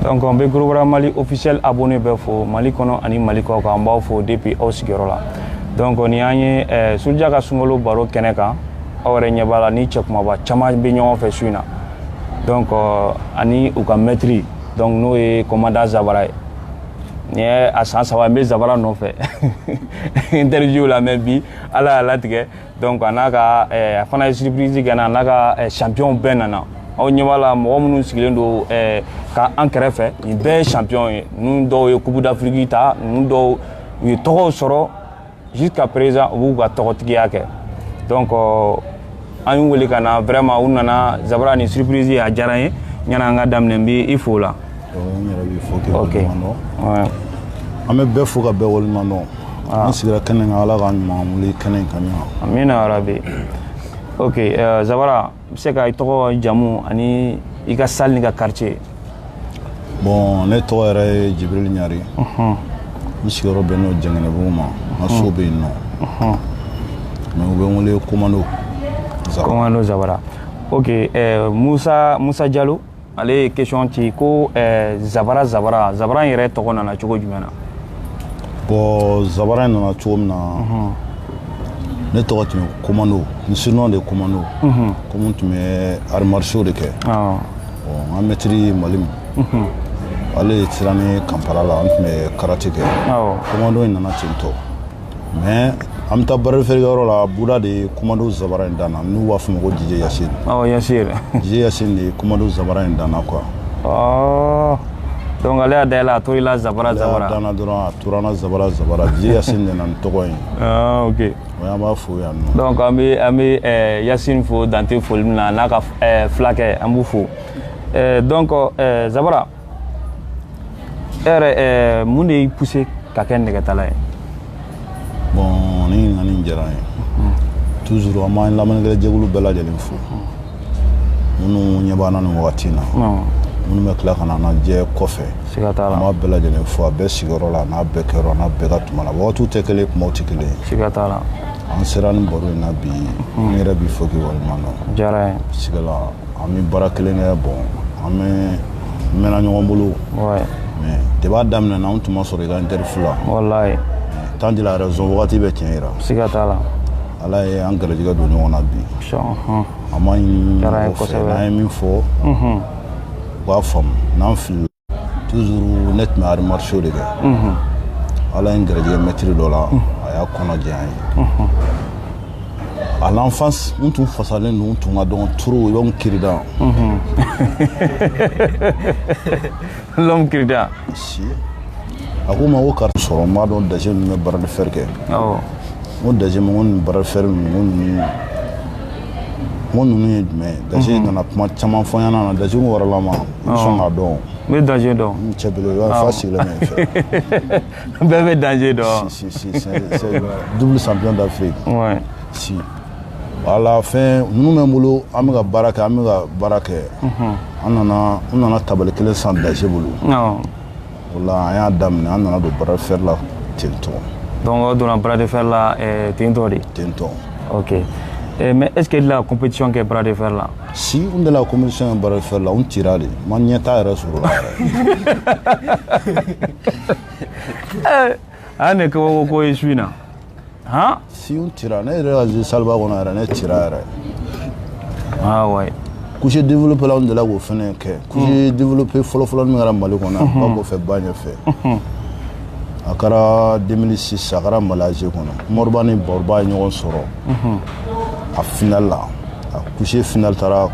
Donc on be groupe Mali officiel abonné be fo Mali kono ani Mali ko ka mbaw fo depuis au sigiro la. Donc on y a Souldia ka sungolo baro keneka awre nyabala ni chekuma ba chama be ñoo fe suina. Donc ani u ka maîtrise donc no e commandant Zabara ni a san saba be Zabara no fe interview la même bi ala tige donc anaka fana surprise gana naka champion benana aw ñewala mo munu sigilen do ka encrefe ni be champion nous do coupe d'Afrique ta nous do wi togo soro jusqu'à présent vous ga togo tigiyake donc an wuli kana vraiment on nana Zabara ni surprise ya jaraye ñana nga damne bi il faut là OK ouais ame be fo ka be wol nano on sigira kenen ala ga mamuli kenen kanya amina rabbi OK Zabara c'est ka ito jamu ani iga sal ni ga quartier bon ne to era Jibril Nyari ni sigiro be no jengene buma asobe no mais on be wole commando Zabara OK Moussa Diallo allez question ti ko Zabara yere to na chogo jumena bon Zabara na chomna ne to ti commando ni surnom de commando comment tu mets arts martiaux de ke bon en maîtrise malim allez tirani Kampala la on met karaté ke commando na tinto mais am ta bar fergaro la buda de commando Zabara ndana nu wa fumo Dj Yassine Yassine Dj Yassine de commando Zabara ndana quoi donc allez de la to ila Zabara dana dora turana Zabara Dj Yassine nan to koy OK wa ma fo ya no donc ami Yassine fo dante fo na ka flaque ambu fo donc Zabara munde pousser ka ken de tala bon ni ngani jara toujours ama la man gele jegulu bela jelen fo munu nyabana no watina munu me kla kana na je kofe sigatala ma bela jelen fo be sigoro la na be kero na be gatuma la wotu tekele mo tikele sigatala an seran boru na bi ni rabi foki wal mano jara sigala ami barakele ne bon ami mena nyomulu ouais mais débat damna na on tuma so rega interfula wallahi tant de la raison wati be tienira sigatala ala e angara jiga do nyona bi amay jara ko se na mi fo wa fam nan fil toujours net ma arts martiaux de ga ala angara jiga maîtrise do la aya kono jani à l'enfance on tout fasalen nous tout na don trop yon kirida l'homme kirida si akuma wo kar soro ma don daje me bar de ferke on daje mon bar fer mon ni mais daje na kuma chama fo yana na daje wora la ma so na don me daje do chebele wa facile mais fait bébé daje do si c'est double champion d'Afrique ouais si à la fin nous même bolo amiga baraka on nana tabal kele sans daje bolo wala ya damne an nana do bara faire la tinto donc on a bras de fer là tinto OK mais est-ce que la compétition que bras de fer là si on de la compétition bras de fer là on tira les man nyata ra sur ane ko iswina ha si on tira ne réaliser salba on a ne tira ouais que j'ai développé là on de la go fene ke que j'ai développé folo mi ngara mali ko na ba ko fe baña fe akara 2006 akara malaje ko na morbani borba ñogon soro a final là a couché final tara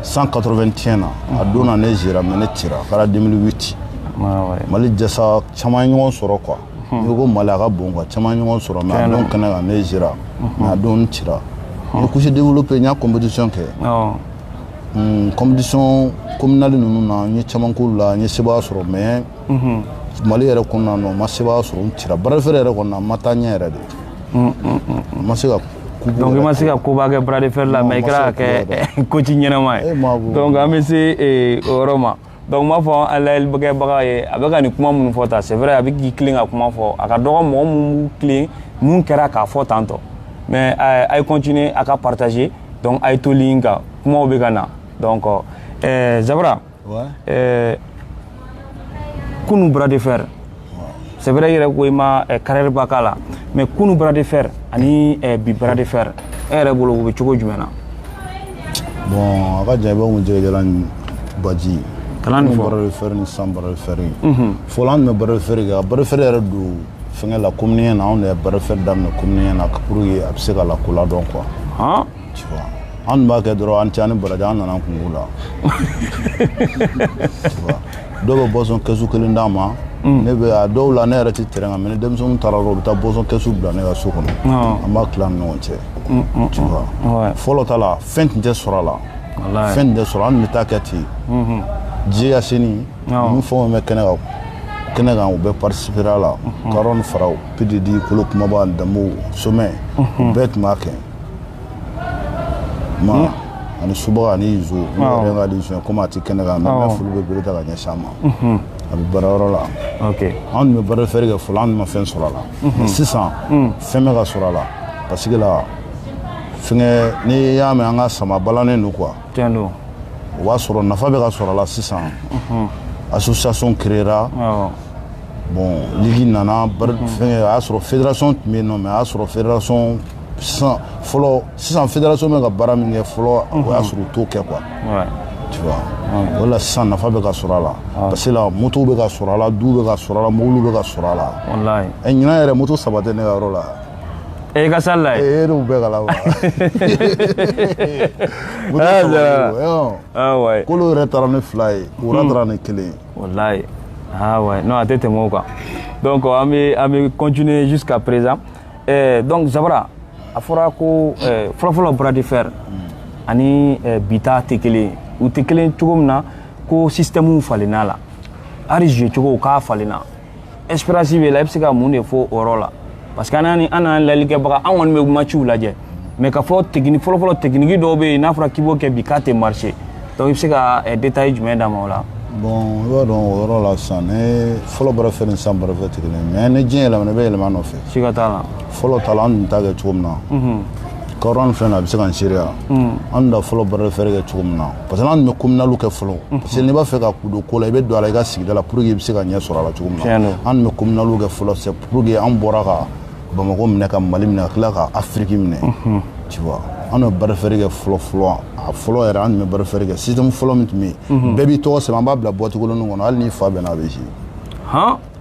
181 na a dona ne jira mene tira akara 2008 mali jasa chama ñogon soro quoi yogo malaga bonga chama ñogon soro mais donc kana ne jira na don tira que j'ai développé nya compétition ke compétition communale nunu na nye chamanko la nye seba soro mais mali yɛrɛ kɔnɔna no ma seba soro tira barafere yɛrɛ kɔnɔna mata nya yɛrɛ de ma se ka donc ma se ka koba kɛ bras de fer la mais kɛra kɛ coach ɲɛnama ye donc an bɛ se o yɔrɔ ma donc m'a fɔ an layɛlikɛbaga ye a bɛ ka nin kuma minnu fɔ ta c'est vrai a bɛ k'i tilen ka kuma fɔ a ka dɔgɔ mɔgɔ minnu tilen mun kɛra k'a fɔ tantɔ mais a ye continuer a ka partager donc a ye to ligne kan kumaw bɛ ka na donc Zabara kunu bras de fer c'est vrai yɛrɛ ko i ma carrière ba k'a la mais kunu bras de fer ani bi bras de fer e yɛrɛ bolo o bɛ cogo jumɛn na bon a ka jan i bɛ mun jɛgɛjɛla ni baji kalan nin fɔ bras de fer ni san bras de fer fɔlɔ an tun bɛ bras de fer kɛ bras de fer yɛrɛ don fɛngɛ la communiqué na anw de ye bras de fer daminɛ communiqué na pour que a bɛ se ka lakola dɔn quoi tu vois an tun b'a kɛ dɔrɔn an cɛ ani baraji an nana kungo la tu vois dɔw bɛ boisson kɛsu kelen d'an ma ne bɛ a dɔw la ne yɛrɛ tɛ terrain kan mais ni denmisɛnninw taara dɔrɔn u bɛ taa boisson kɛsu bila ne ka so kɔnɔ an b'a tila an ni ɲɔgɔn cɛ tu vois fɔlɔ ta la fɛn tun tɛ sɔrɔ a la fɛn tun tɛ sɔrɔ an tun bɛ taa kɛ ten diɲɛ seni mun fɛn o bɛ kɛnɛ kan u bɛ participer a la karon faraw PDD kolo kumaba damu sommet u bɛɛ tun b'a kɛ ma ani subaga ani izo ne yɛrɛ ka disɔn comme a tɛ kɛnɛ kan mais fulu bɛ bere ta ka ɲɛsin a ma a bɛ baara yɔrɔ la an tun bɛ baara fɛɛrɛ kɛ fɔlɔ an tun ma fɛn sɔrɔ a la mais sisan fɛn bɛ ka sɔrɔ a la parce que la fɛngɛ n'i y'a mɛn an ka sama balannen don quoi o b'a sɔrɔ nafa bɛ ka sɔrɔ a la sisan association créera bon ligue nana fɛngɛ a y'a sɔrɔ fédération tun bɛ yen nɔ mais a y'a sɔrɔ fédération sisan fédération bɛ ka baara min kɛ fɔlɔ o y'a sɔrɔ u t'o kɛ quoi tu vois o la sisan nafa bɛ ka sɔrɔ a la parce que la moto bɛ ka sɔrɔ a la du bɛ ka sɔrɔ a la mobile bɛ ka sɔrɔ a la ɲinan yɛrɛ moto 3 tɛ ne ka yɔrɔ la e ka salle la e n'u bɛɛ ka la wa kolo yɛrɛ taara ni 2 ye wura taara ni 1 ye wallahi non a tɛ tɛmɛ o kan donc an bɛ continuer jusqu'à présent donc Zabara a fɔra ko fɔlɔfɔlɔ bras de fer ani bita tɛ kelen u tɛ kelen cogo min na ko système falenna la hali jouer cogo k'a falenna expérience bɛ la i bɛ se ka mun de fɔ o yɔrɔ la parce que an n'an lalikɛbaga an kɔni bɛ matchiw lajɛ mais ka fɔ fɔlɔfɔlɔ technique dɔw bɛ yen n'a fɔra k'i b'o kɛ bi k'a tɛ marcher donc i bɛ se ka détail jumɛn d'a ma o la bon i b'a dɔn o yɔrɔ la sisan ne fɔlɔ bras de fer ni sisan bras de fer tɛ kelen mais ni diɲɛ yɛlɛmana i bɛ yɛlɛma nɔfɛ siga t'a la fɔlɔ ta la an tun t'a kɛ cogo min na kɔrɔn filɛ nin a bɛ se ka n seereya an tun da fɔlɔ bras de fer kɛ cogo min na parce que an tun bɛ communal kɛ fɔlɔ parce que n'i b'a fɛ ka don ko la i bɛ don a la i ka sigida la pour que i bɛ se ka ɲɛ sɔrɔ a la cogo min na an tun bɛ communal kɛ fɔlɔ c'est pour que an bɔra ka Bamako minɛ ka Mali minɛ ka tila ka Afrique minɛ tu vois an tun bɛ bras de fer kɛ fɔlɔ a fɔlɔ yɛrɛ an tun bɛ bras de fer kɛ système fɔlɔ min tun bɛ yen bɛɛ b'i tɔgɔ sɛbɛn an b'a bila boîte kolonnin kɔnɔ hali n'i fa bɛnna a bɛ ci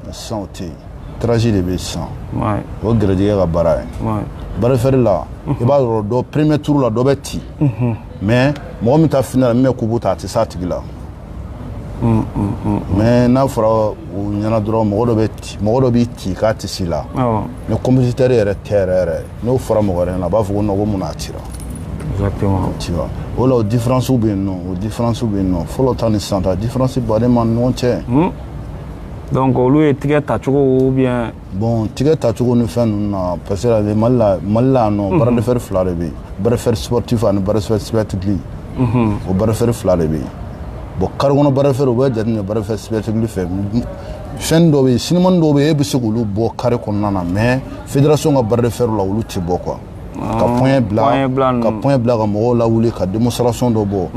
mais sisan o tɛ yen tirage de bɛ yen sisan o ye gɛrɛjɛgɛ ka baara ye bras de fer la i b'a sɔrɔ dɔ premier tour la dɔ bɛ ci mais mɔgɔ min ta final min bɛ kubu ta a tɛ s'a tigi la mais n'a fɔra o ɲɛna dɔrɔn mɔgɔ dɔ b'i ci k'a tɛ s'i la mais compétiteur yɛrɛ tɛ yɛrɛ n'o fɔra mɔgɔ wɛrɛ ɲɛna a b'a fɔ ko non ko mun na a cira tu vois o la o différence bɛ yen nɔ fɔlɔ ta ni sisan ta différence baden b'an ni ɲɔgɔn cɛ donc olu ye tigɛ tacogo ou bien bon tigɛ tacogo ni fɛn ninnu na parce que Mali la yan nɔ bras de fer 2 de bɛ yen bras de fer sportif ani bras de fer spectacle o bras de fer 2 de bɛ yen bon carré kɔnɔ bras de fer o bɛ jateminɛ bras de fer spectacle fɛ fɛn dɔw bɛ yen sinimani dɔw bɛ yen e bɛ se k'olu bɔ carré kɔnɔna na mais fédération ka bras de fer la olu tɛ bɔ quoi ka point bila ka mɔgɔw lawuli ka démonstration dɔ bɔ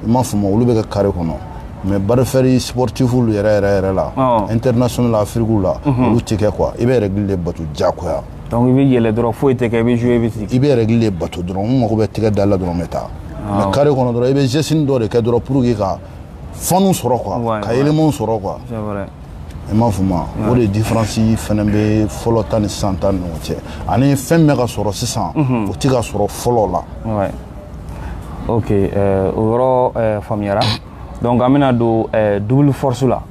i m'a faamu olu bɛ kɛ carré kɔnɔ mais bras de fer sportif yɛrɛ la international Afrique la olu tɛ kɛ quoi i bɛ règle de bato diyagoya donc i bɛ yɛlɛ dɔrɔn foyi tɛ kɛ i bɛ jouer i bɛ règle de bato dɔrɔn n mago bɛ tigɛ da la dɔrɔn n bɛ taa mais carré kɔnɔ dɔrɔn i bɛ geste dɔ de kɛ dɔrɔn pour que ka fanu sɔrɔ quoi ka élément sɔrɔ quoi i m'a faamu o de différence fɛnɛ bɛ fɔlɔ ta ni sisan ta ni ɲɔgɔn cɛ ani fɛn bɛ ka sɔrɔ sisan o tɛ ka sɔrɔ fɔlɔ la ok o yɔrɔ faamuyara donc an bɛna don double force la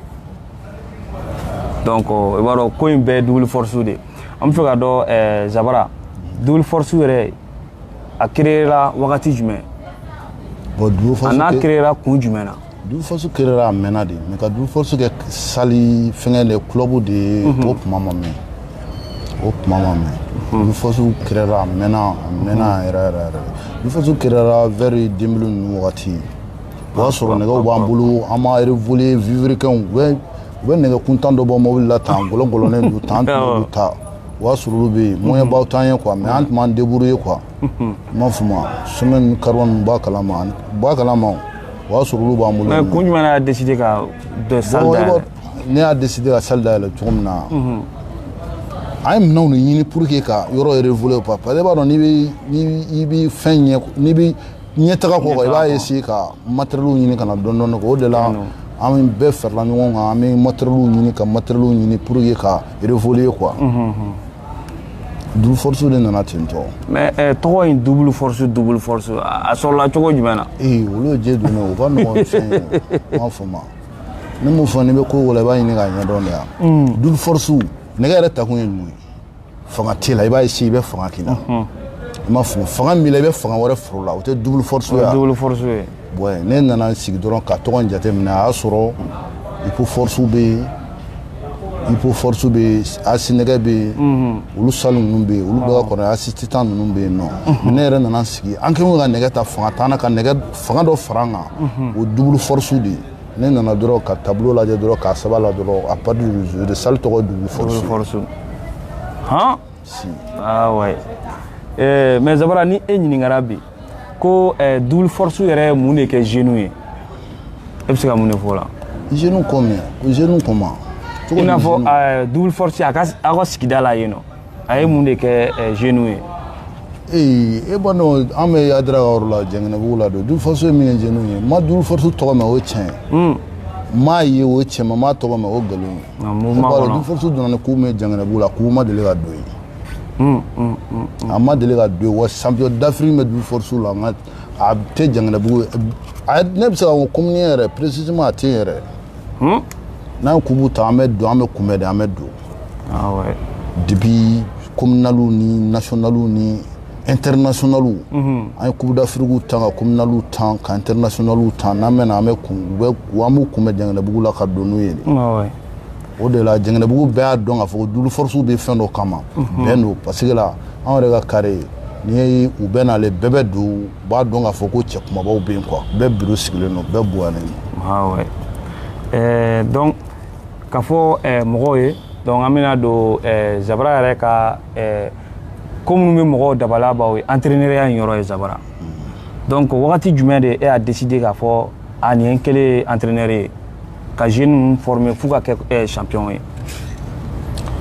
donc i b'a dɔn ko in bɛɛ ye double force de an bɛ fɛ ka dɔn Zabara double force yɛrɛ a créera wagati jumɛn a n'a créera kun jumɛn na double force créera a mɛnna de mais ka double force kɛ sali fɛngɛ le club de o kuma ma mɛn double force créera a mɛnna yɛrɛ double force créera vers 2000 ninnu wagati o y'a sɔrɔ nɛgɛw b'an bolo an m'a révoluer vivre kɛnw u bɛ nɛgɛ kuntan dɔ bɔ mobile la tan gɔlɔgɔlɔnen don tan tun b'olu ta o y'a sɔrɔ olu bɛ yen moyen b'aw t'an ye quoi mais an tun b'an débrouiller quoi i m'a faamu semaine carbone ninnu b'a kalama o y'a sɔrɔ olu b'an bolo mais kun jumɛn y'a décidé ka de salle dayɛlɛ ne y'a décidé ka salle dayɛlɛ cogo min na an ye minɛnw de ɲini pour que ka yɔrɔ révoler quoi parce que i b'a dɔn n'i bi fɛn ɲɛ n'i bi ɲɛtaga kɔ i b'a essayer ka matériel ɲini ka na dɔɔni dɔɔni o de la an bɛɛ fɛrɛla ɲɔgɔn kan an bɛ matériel ɲini ka matériel ɲini pour que ka révoler quoi double force de nana ten tɔ mais tɔgɔ in double force a sɔrɔla cogo jumɛn na olu ye jɛ don o ka nɔgɔn fɛn ye m'a fɔ ma ne m'o fɔ n'i bɛ ko o la i b'a ɲini k'a ɲɛdɔn de yan double force nɛgɛ yɛrɛ takun ye mun ye fanga t'e la i b'a essayer i bɛ fanga k'i la i m'a faamu fanga min b'i la i bɛ fanga wɛrɛ foro la o tɛ double force ye double force ye bon ne nana sigi dɔrɔn ka tɔgɔ in jateminɛ a y'a sɔrɔ ipo force bɛ yen ipo force bɛ yen asi nɛgɛ bɛ yen olu salle ninnu bɛ yen olu bɛɛ ka kɔrɔ asi titan ninnu bɛ yen nɔ ne yɛrɛ nana sigi an kɛlen ka nɛgɛ ta fanga t'an na ka nɛgɛ fanga dɔ fara an kan o double force de ye ne nana dɔrɔn ka tableau lajɛ dɔrɔn k'a sɛbɛn la dɔrɔn à partir du jour de salle tɔgɔ double force han si ah ouais mais Zabara ni e ɲininkara bi ko double force yɛrɛ ye mun de kɛ jeunes ye e bɛ se ka mun de fɔ o la jeunes comment i n'a fɔ double force aw ka sigida la yen nɔ a ye mun de kɛ jeunes ye e b'a dɔn an bɛ Yadara ka yɔrɔ la Jɛngɛnɛbugu la don double force ye min kɛ jeunes ye ma double force tɔgɔ mɛn o ye tiɲɛ ye m'a ye o ye tiɲɛ ma m'a tɔgɔ mɛn o ye nkalon ye double force donna ni ko min ye Jɛngɛnɛbugu la k'u ma deli ka don yen a ma deli ka don yen wa champion d'Afrique bɛ double force la a tɛ Jɛngɛnɛbugu ne bɛ se ka fɔ commune yɛrɛ précisément a tɛ yen yɛrɛ n'an ye kubu ta an bɛ don an bɛ kunbɛn de an bɛ don depuis communaliw ni nationaliw ni internationaliw an ye coupe d'Afrique tan ka communaliw tan ka internationaliw tan n'an bɛ na an b'u kunbɛn Jɛngɛnɛbugu la ka don n'u ye o de la Jɛngɛnɛbugu bɛɛ y'a dɔn k'a fɔ ko double force bɛ fɛn dɔ kama bɛn don parce que la an yɛrɛ ka carré n'i ye u bɛ n'ale bɛɛ bɛ don u b'a dɔn k'a fɔ ko cɛ kumabaw bɛ yen quoi bɛɛ bureau sigilen don bɛɛ bonyalen don donc k'a fɔ mɔgɔw ye donc an bɛna don Zabara yɛrɛ ka ko minnu bɛ mɔgɔw dabala b'aw ye entraîneuriya in yɔrɔ ye Zabara donc wagati jumɛn de e a décidé k'a fɔ nin ye n kɛlen ye entraîneur ye ka jeunes ninnu former f'u ka kɛ champion ye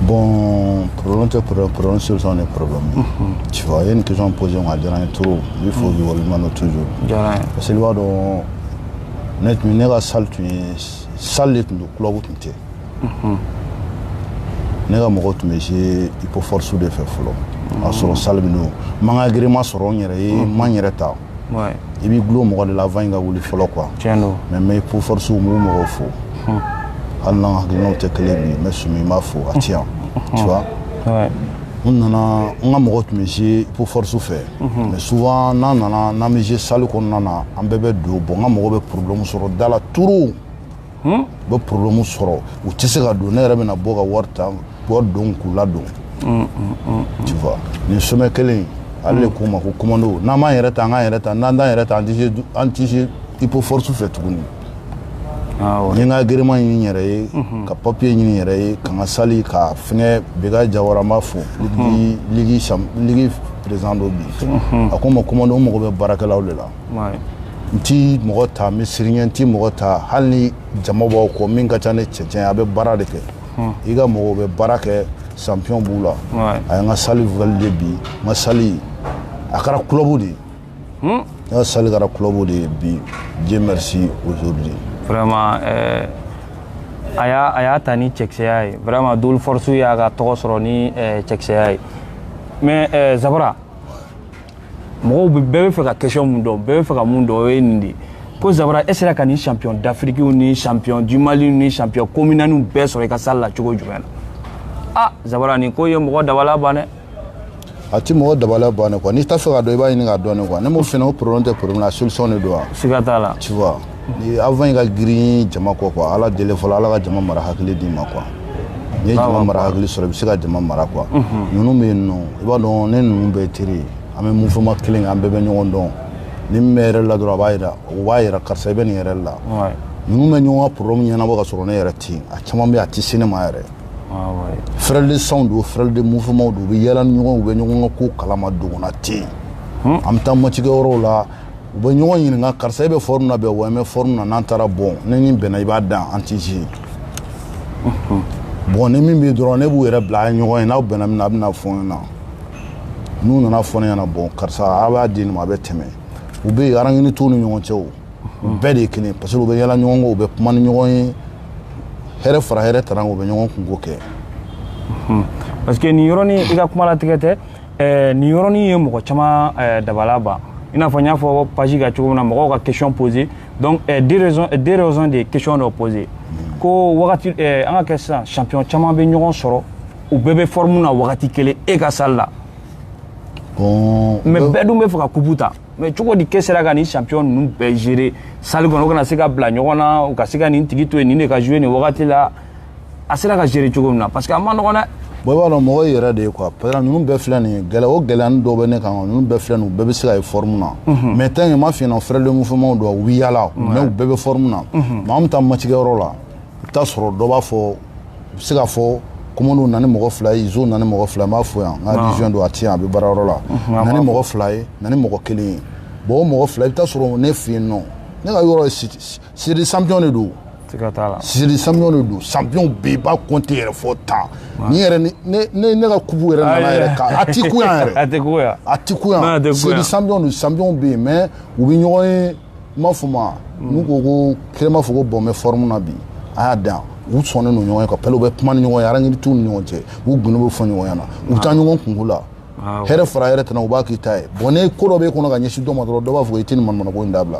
bon problème solution des problèmes tu vois il y a une question posée on a diyara n ye trop il faut que waleɲuman dɔn toujours diyara n ye parce que i b'a dɔn ne ka salle tun ye salle de tun don club tun tɛ ne ka mɔgɔw tun bɛ jouer ipo force de fɛ fɔlɔ a sɔrɔ salle bɛ don man ka agrément sɔrɔ n yɛrɛ ye man n yɛrɛ ta i b'i gulon mɔgɔ de la avant i ka wuli fɔlɔ quoi mais ipo force m'u mɔgɔw fo hali n'an hakilinaw tɛ kelen bi n bɛ sumi n b'a fo a ti yan tu vois n nana n ka mɔgɔw tun bɛ jouer ipo force fɛ mais souvent n'an nana n'an bɛ jouer salle kɔnɔna na an bɛɛ bɛ don bon n ka mɔgɔw bɛ problème sɔrɔ da la trop u bɛ problème sɔrɔ u tɛ se ka don ne yɛrɛ bɛna bɔ ka wari ta wari don k'u ladon tu vois nin sommet kelen ale de ko n ma ko commando n'an m'an yɛrɛ ta an k'an yɛrɛ ta n'an t'an yɛrɛ ta an tɛ se ipo force fɛ tuguni n ye n ka agrément ɲini n yɛrɛ ye ka papier ɲini n yɛrɛ ye ka n ka salle ka fɛngɛ Beka Jawara n b'a fo ligue président dɔ bi a ko n ma commando n mago bɛ baarakɛlaw de la n ti mɔgɔ ta n bɛ siriɲɛ n ti mɔgɔ ta hali ni jama b'aw kɔ min ka ca ne cɛncɛn a bɛ baara de kɛ i ka mɔgɔw bɛ baara kɛ champion b'u la a ye n ka salle validé bi n ka salle a kɛra club de ye n ka salle kɛra club de ye bi Dieu merci aujourd'hui vraiment a y'a ta ni cɛkisɛya ye vraiment double force y'a ka tɔgɔ sɔrɔ ni cɛkisɛya ye mais Zabara mɔgɔw bɛɛ bɛ fɛ ka question mun dɔn bɛɛ bɛ fɛ ka mun dɔn o ye nin de ko Zabara e sera ka ni champion d'Afrique ni champion du Mali ni champion communal bɛɛ sɔrɔ i ka salle la cogo jumɛn na Zabara nin ko ye mɔgɔ dabala ban dɛ a ti mɔgɔ dabala ban dɛ quoi n'i t'a fɛ ka dɔn i b'a ɲini ka dɔn quoi ne m'o fɛnɛ o problème tɛ problème la solution de don wa siga t'a la tu vois ni avant i ka girin jama kɔ quoi ala deli fɔlɔ ala ka jama mara hakili d'i ma quoi n'i ye jama mara hakili sɔrɔ i bɛ se ka jama mara quoi ninnu bɛ yen nɔ i b'a dɔn ne ninnu bɛɛ teri an bɛ mouvement kelen an bɛɛ bɛ ɲɔgɔn dɔn ni min bɛ yɛrɛ la dɔrɔn o b'a yira karisa i bɛ nin yɛrɛ la ninnu bɛ ɲɔgɔn ka problème ɲɛnabɔ ka sɔrɔ ne yɛrɛ tɛ yen a caman bɛ yen a tɛ se ne ma yɛrɛ frère de sang don frère de mouvement don u bɛ yɛlɛ ni ɲɔgɔn u bɛ ɲɔgɔn ka ko kalama dogona tɛ yen an bɛ taa match kɛ yɔrɔw la u bɛ ɲɔgɔn ɲininka karisa e bɛ forme na bɛn wa n bɛ forme na n'an taara bon ne ni bɛnna i b'a dan an tɛ jouer bon ni min bɛ dɔrɔn ne b'u yɛrɛ bila a ye ɲɔgɔn ye n'aw bɛnna min na a bɛna fɔ n ɲɛna n'u nana fɔ ne ɲɛna bon karisa a b'a di nin ma a bɛ tɛmɛ u bɛ yen araŋini t'u ni ɲɔgɔn cɛ o u bɛɛ de ye kelen parce que u bɛ yala ɲɔgɔn kɔ u bɛ kuma ni ɲɔgɔn ye hɛrɛ fara hɛrɛ taara u bɛ ɲɔgɔn kungo kɛ parce que nin yɔrɔnin i ka kuma latigɛ tɛ nin yɔrɔnin ye mɔgɔ caman dabala ban i n'a fɔ n y'a fɔ page ka cogo min na mɔgɔw ka question poser donc deux raisons de question dɔ poser ko wagati an ka kɛ sisan champion caman bɛ ɲɔgɔn sɔrɔ u bɛɛ bɛ forme na wagati kelen e ka salle la bon mais bɛɛ dun bɛ fɛ ka coupe ta mais cogo di ke sera ka nin champion ninnu bɛɛ gérer salle kɔnɔ u kana se ka bila ɲɔgɔn na u ka se ka nin tigi to yen nin de ka jouer nin wagati la a sera ka gérer cogo min na parce que a ma nɔgɔn dɛ bon i b'a dɔn mɔgɔ yɛrɛ de ye quoi parce que ninnu bɛɛ filɛ nin ye gɛlɛya o gɛlɛyani dɔw bɛ ne kan ninnu bɛɛ filɛ nin u bɛɛ bɛ se ka ye forme na mais tant que ma f'i ɲɛna frère de mouvement don u bɛ yaala mais u bɛɛ bɛ forme na mais an bɛ taa match kɛyɔrɔ la i bɛ taa sɔrɔ dɔ b'a fɔ u bɛ se ka fɔ commande na ni mɔgɔ fila ye izo na ni mɔgɔ fila n b'a fɔ yan n ka division don a ti yan a bɛ baarayɔrɔ la na ni mɔgɔ fila ye na ni mɔgɔ kelen ye bon o mɔgɔ fila i bɛ taa sɔrɔ ne fɛ yen nɔ ne ka yɔrɔ ye siri champion de don siri champion de don champion bɛ yen i b'a compter yɛrɛ fɔ 10 ni yɛrɛ ne ka kubu yɛrɛ nana yɛrɛ kan a ti ku yan yɛrɛ a ti ku yan siri champion don champion bɛ yen mais u bɛ ɲɔgɔn ye n b'a fɔ ma n'u ko ko kelen b'a fɔ ko bɔn bɛ forme na bi a y'a dan u sɔnnen don ɲɔgɔn ye quoi pelle u bɛ kuma ni ɲɔgɔn ye araŋini t'u ni ɲɔgɔn cɛ u gundo bɛ fɔ ɲɔgɔn ɲɛna u bɛ taa ɲɔgɔn kungo la hɛrɛ fara hɛrɛ tɛna u b'a k'i ta ye bon ne ko dɔ b'e kɔnɔ ka ɲɛsin dɔ ma dɔrɔn dɔ b'a fɔ i tɛ nin manamana ko in dabila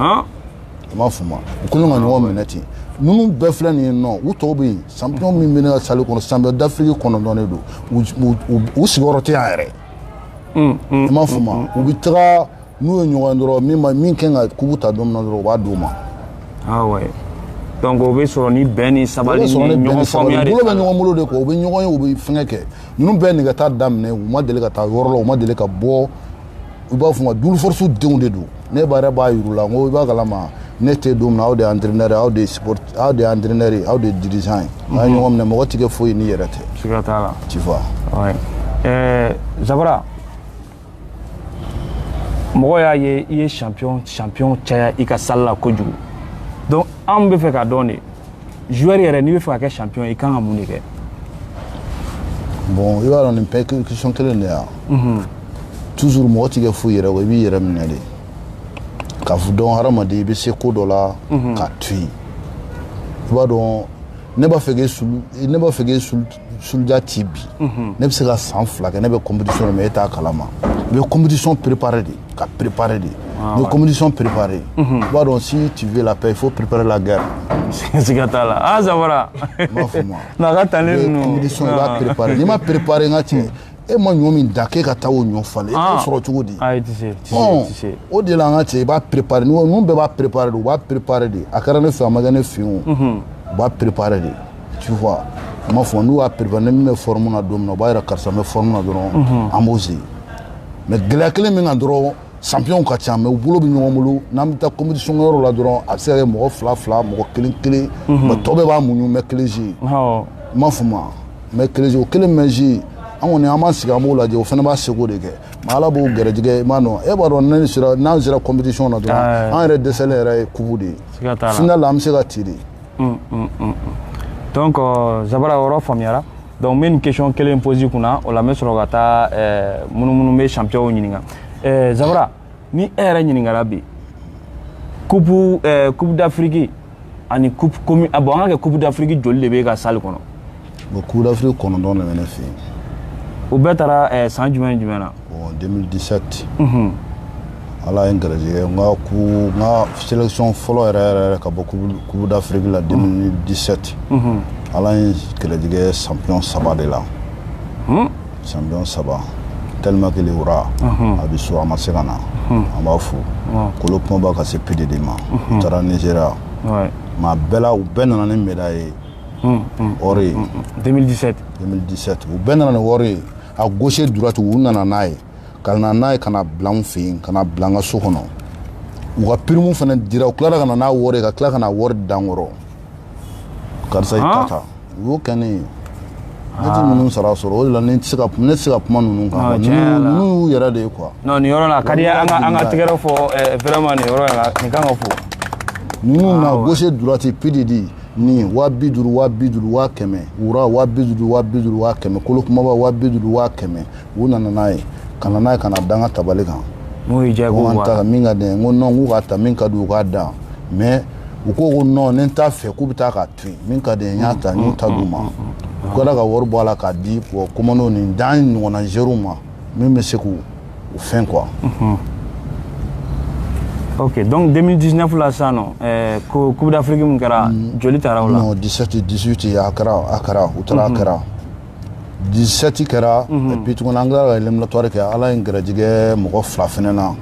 i m'a faamu u kɛlen ka ɲɔgɔn minɛ ten ninnu bɛɛ filɛ nin ye nɔ u tɔw bɛ yen champion min bɛ ne ka salle kɔnɔ champion d'Afrique 9 de don u sigiyɔrɔ tɛ yan yɛrɛ i m'a faamu u bɛ taga n'u ye ɲɔgɔn dɔrɔn min kan ka kubu ta don min na dɔrɔn u b'a d'u ma donc o bɛ sɔrɔ ni bɛn ni sabali ni ɲɔgɔn faamuya de bolo bɛ ɲɔgɔn bolo de kɔ u bɛ ɲɔgɔn ye u bɛ fɛngɛ kɛ ninnu bɛɛ nɛgɛta daminɛ u ma deli ka taa yɔrɔ la u ma deli ka bɔ u b'a fɔ ma Dulu Force denw de don ne yɛrɛ b'a yir'u la n ko i b'a kalama ne tɛ don min na aw de ye entraîneur ye aw de ye aw de ye entraîneur ye aw de ye dirigeant ye n'a ye ɲɔgɔn minɛ mɔgɔ tɛ kɛ foyi ni yɛrɛ tɛ siga t'a la tu vois Zabara mɔgɔ y'a ye i ye champion caya i ka salle la kojugu donc an bɛ fɛ ka dɔn de joueur yɛrɛ n'i bɛ fɛ ka kɛ champion i kan ka mun de kɛ bon i b'a dɔn nin bɛɛ question kelen de yan toujours mɔgɔ tɛ kɛ foyi yɛrɛ i b'i yɛrɛ minɛ de k'a fɔ dɔn hadamaden i bɛ se ko dɔ la k'a to yen i b'a dɔn ne b'a fɛ k'e suluja ci bi ne bɛ se ka san 2 kɛ ne bɛ compétition mais e t'a kalama i bɛ compétition préparer de ka préparer de ni compétition préparée i b'a dɔn si tu veux la paix il faut préparer la guerre siga t'a la Zabara m'a faamu na ka talen ninnu compétition i b'a préparer n'i ma préparer n ka tiɲɛ e ma ɲɔ min da k'e ka taa o ɲɔ falen e t'o sɔrɔ cogo di ayi tɛ se o de la an ka cɛ i b'a préparer ninnu bɛɛ b'a préparer de u b'a préparer de a kɛra ne fɛ a ma kɛ ne fɛ yen o u b'a préparer de tu vois n m'a fɔ n'u y'a préparer ne min bɛ forme na don min na u b'a yira karisa n bɛ forme na dɔrɔn an b'o se mais gɛlɛya kelen min kan dɔrɔn champion ka ca mais u bolo bɛ ɲɔgɔn bolo n'an bɛ taa compétition yɔrɔ la dɔrɔn a bɛ se ka kɛ mɔgɔ 2 mɔgɔ 1 mais tɔ bɛɛ b'a muɲu mais kelen zi n m'a faamu mais kelen zi o kelen mɛ zi an kɔni an b'an sigi an b'o lajɛ o fana b'a seko de kɛ mais ala b'o gɛrɛjɛgɛ i m'a dɔn e b'a dɔn n'an sera compétition na dɔrɔn an yɛrɛ dɛsɛlen yɛrɛ ye kubu de ye final la an bɛ se ka ci de donc Zabara yɔrɔ faamuyara donc n bɛ nin question kelen poser kunna o la n bɛ sɔrɔ ka taa minnu bɛ champion ɲininka Zabara ni e yɛrɛ ɲininkara bi coupe d'Afrique ani coupe commune bon an ka kɛ coupe d'Afrique joli de bɛ ka salle kɔnɔ bon coupe d'Afrique 9 de bɛ ne fɛ yen o bɛɛ taara san jumɛn na bon 2017 ala ye n garijɛgɛ n ka sélection fɔlɔ yɛrɛ ka bɔ coupe d'Afrique la 2017 ala ye garijɛgɛ champion 3 de la champion 3 tellement que wura a bɛ so a ma se ka na an b'a fo kolo kumaba ka se PDD ma u taara Nigeria mais a bɛɛ la u bɛɛ nana ni médaille ye or ye 2017 u bɛɛ nana ni wari ye a gauche droite u nana n'a ye ka na n'a ye ka na bila n fɛ yen ka na bila n ka so kɔnɔ u ka prime fana dira u tilara ka na n'a wari ye ka tila ka na wari d'an kɔrɔ karisa i ta ta u y'o kɛ ne ye ne tɛ ninnu sara sɔrɔ o de la ne tɛ se ka kuma ninnu kan ninnu y'u yɛrɛ de ye quoi non nin yɔrɔ la ka di an ka tɛgɛrɛ fɔ vraiment nin yɔrɔ in la nin kan ka fɔ ninnu na gauche droite PDD ni wa biduru wa kɛmɛ wura wa biduru wa kɛmɛ kolo kumaba wa biduru wa kɛmɛ u nana n'a ye ka na n'a ye ka na da n ka tabali kan n'o y'i diya i b'o bɔ a la min ka di n ye n ko non k'u k'a ta min ka di u k'a dan mais u ko ko non ni n t'a fɛ k'u bɛ taa k'a to yen min ka di n ye n y'a ta n y'u ta d'u ma u kɛra ka wari bɔ a la k'a di commandant ni dan ɲɔgɔnna gérés ma min bɛ se k'u fɛn quoi. Ok, donc 2019 la sisan nɔ Coupe d'Afrique min kɛra joli taara o la? Non 17 18 a kɛra u taara a kɛra 17 kɛra et puis tuguni an tilala ka éliminatoire kɛ Ala ye n gɛrɛjɛgɛ mɔgɔ 2 fɛnɛ na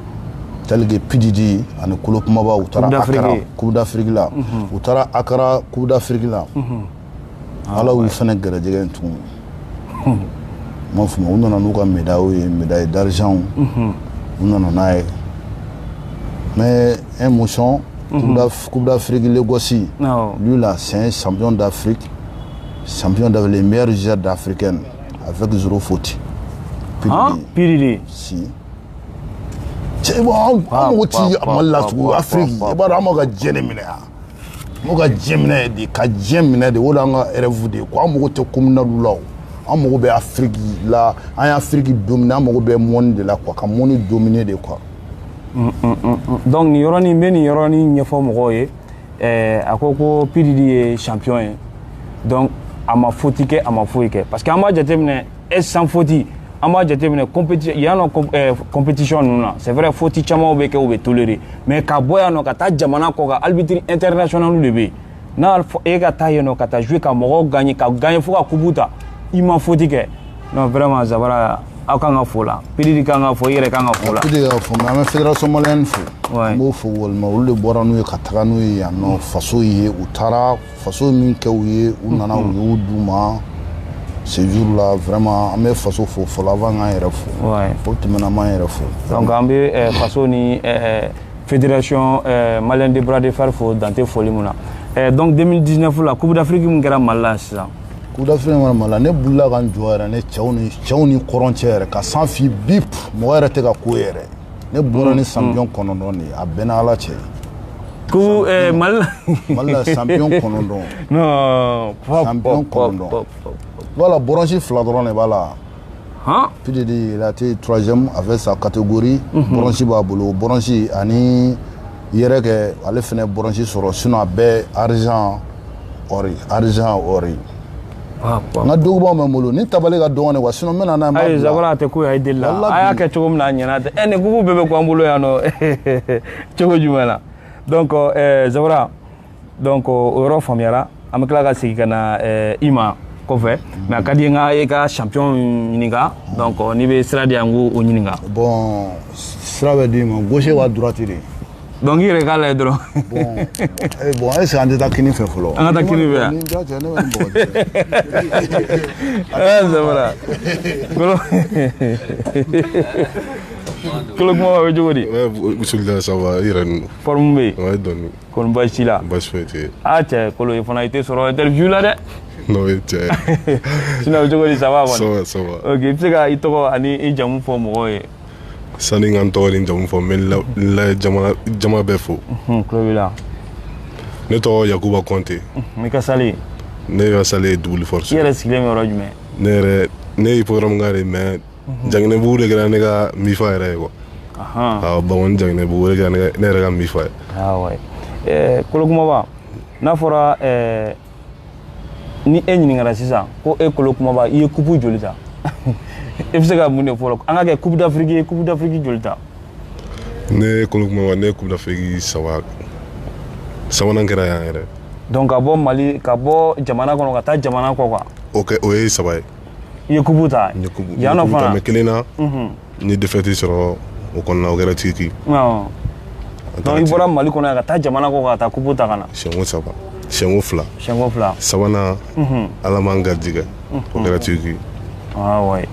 tel que PDD ani kolo kumaba u taara Akara Coupe d'Afrique la u taara Akara Coupe d'Afrique la Ala y'u fɛnɛ gɛrɛjɛgɛ tuguni ma fuma u nana n'u ka médaille ye médaille d'argent u nana n'a ye mais émotion Coupe d'Afrique Lagos lui là c'est un champion d'Afrique les meilleurs joueurs d'Africaines avec 0 faute. PDD si c'est bon on ti amala tu Afrique e ba ramo ga jene mine ha mo ga jemine de ka jemine de wala nga rêve de ko amogo te komna law amogo be Afrique là en Afrique dominant amogo be monde de la quoi ka monde dominer de quoi. Donc ni yoroni be ni yoroni ɲɛfɔ mɔgɔw ye a ko PDD ye champion ye donc a ma faute kɛ a ma foyi kɛ parce que an b'a jateminɛ sans faute an b'a jateminɛ compétition yan nɔ compétition ninnu na c'est vrai faute camanw bɛ kɛ u bɛ tolérer mais ka bɔ yan nɔ ka taa jamana kɔ kan arbitre international de bɛ yen n'a e ka taa yen nɔ ka taa jouer ka mɔgɔw gagner fo ka coupe ta i ma faute kɛ non vraiment Zabara aw kan ka fo la PDD kan ka fo i yɛrɛ kan ka fo la PDD ka fo mais an bɛ fédération malienne fo n b'o fo walima olu de bɔra n'u ye ka taga n'u ye yan nɔ faso ye u taara faso min kɛ u ye u nana u y'u d'u ma ce jour là vraiment an bɛ faso fo fɔlɔ avant k'an yɛrɛ fo o tɛmɛna an b'an yɛrɛ fo donc an bɛ faso ni fédération malienne de bras de fer fo dante foli mun na donc 2019 la Coupe d'Afrique min kɛra Mali la sisan Coupe d'Afrique min kɛra Mali la ne bolila ka n jɔ yɛrɛ ne cɛw ni kɔrɔn cɛ yɛrɛ ka san fi bip mɔgɔ yɛrɛ tɛ ka ko yɛrɛ ne bɔra ni champion 9 de a bɛnna Ala cɛ ko Mali la champion 9 non champion 9 voilà Boranchi 2 dɔrɔn de b'a la PDD il a été 3e avec sa catégorie Boranchi b'a bolo Boranchi ani yɛrɛ kɛ ale fɛnɛ Boranchi sɔrɔ sinon a bɛɛ argent or n ka dogobaw bɛ n bolo ni tabali ka dɔgɔ ne quoi sinon n bɛna n'a ye n b'a bila. Ayi Zabara a tɛ ko ye a ye deli la a y'a kɛ cogo min na a ɲɛna tɛ ni kuku bɛɛ bɛ k'an bolo yan nɔ cogo jumɛn na donc Zabara donc o yɔrɔ faamuyara an bɛ tila ka segin ka na i ma kɔfɛ mais a ka di n ka e ka champion ɲininka donc n'i bɛ sira di yan n k'o ɲininka. Bon sira bɛ di ma gauche wa droite de. Donc il yɛrɛ k'a lajɛ dɔrɔn. Bon est-ce an tɛ taa kini fɛ fɔlɔ. An ka taa kini fɛ yan. Zabara kolo kuma bɛ cogo di. Bisimila ça va i yɛrɛ ninnu. Forme bɛ yen. Ouais dɔɔni. Kɔni baasi t'i la. Baasi foyi tɛ yen. Cɛ kolo i fana i tɛ sɔrɔ interview la dɛ. Non o ye tiɲɛ ye. Sinon cogo di ça va kɔni. Ça va. Ok i bɛ se ka i tɔgɔ ani i jamu fɔ mɔgɔw ye. Sani n ka n tɔgɔ ni n jamu fɔ n bɛ la jama bɛɛ fo. Tulo b'i la. Ne tɔgɔ Yakuba Kɔnte. I ka sale. Ne ka sale ye Duguli Force. I yɛrɛ sigilen bɛ yɔrɔ jumɛn. Ne ye programme kɛ de mais Janginɛbugu de kɛra ne ka mifa yɛrɛ ye quoi. Bamani Janginɛbugu de kɛra ne yɛrɛ ka mifa ye. Kolo kumaba n'a fɔra ni e ɲininkara sisan ko e kolo kumaba i ye coupe joli ta. I bɛ se ka mun de fɔ an ka kɛ Coupe d'Afrique ye Coupe d'Afrique joli ta. Ne kolo kumaba ne ye Coupe d'Afrique 3nan kɛra yan yɛrɛ. Donc ka bɔ Mali ka bɔ jamana kɔnɔ ka taa jamana kɔ quoi. Ok o ye 3 ye. I ye coupe ta. Yan nɔ fana. Mais kelen na n ye défaite sɔrɔ o kɔnɔna o kɛra Turki. Donc i bɔra Mali kɔnɔ yan ka taa jamana kɔ ka taa coupe ta ka na. Siɲɛko 3 siɲɛko 2. Siɲɛko 2. 3nan Ala m'an garijɛgɛ o kɛra Turki. Ouais.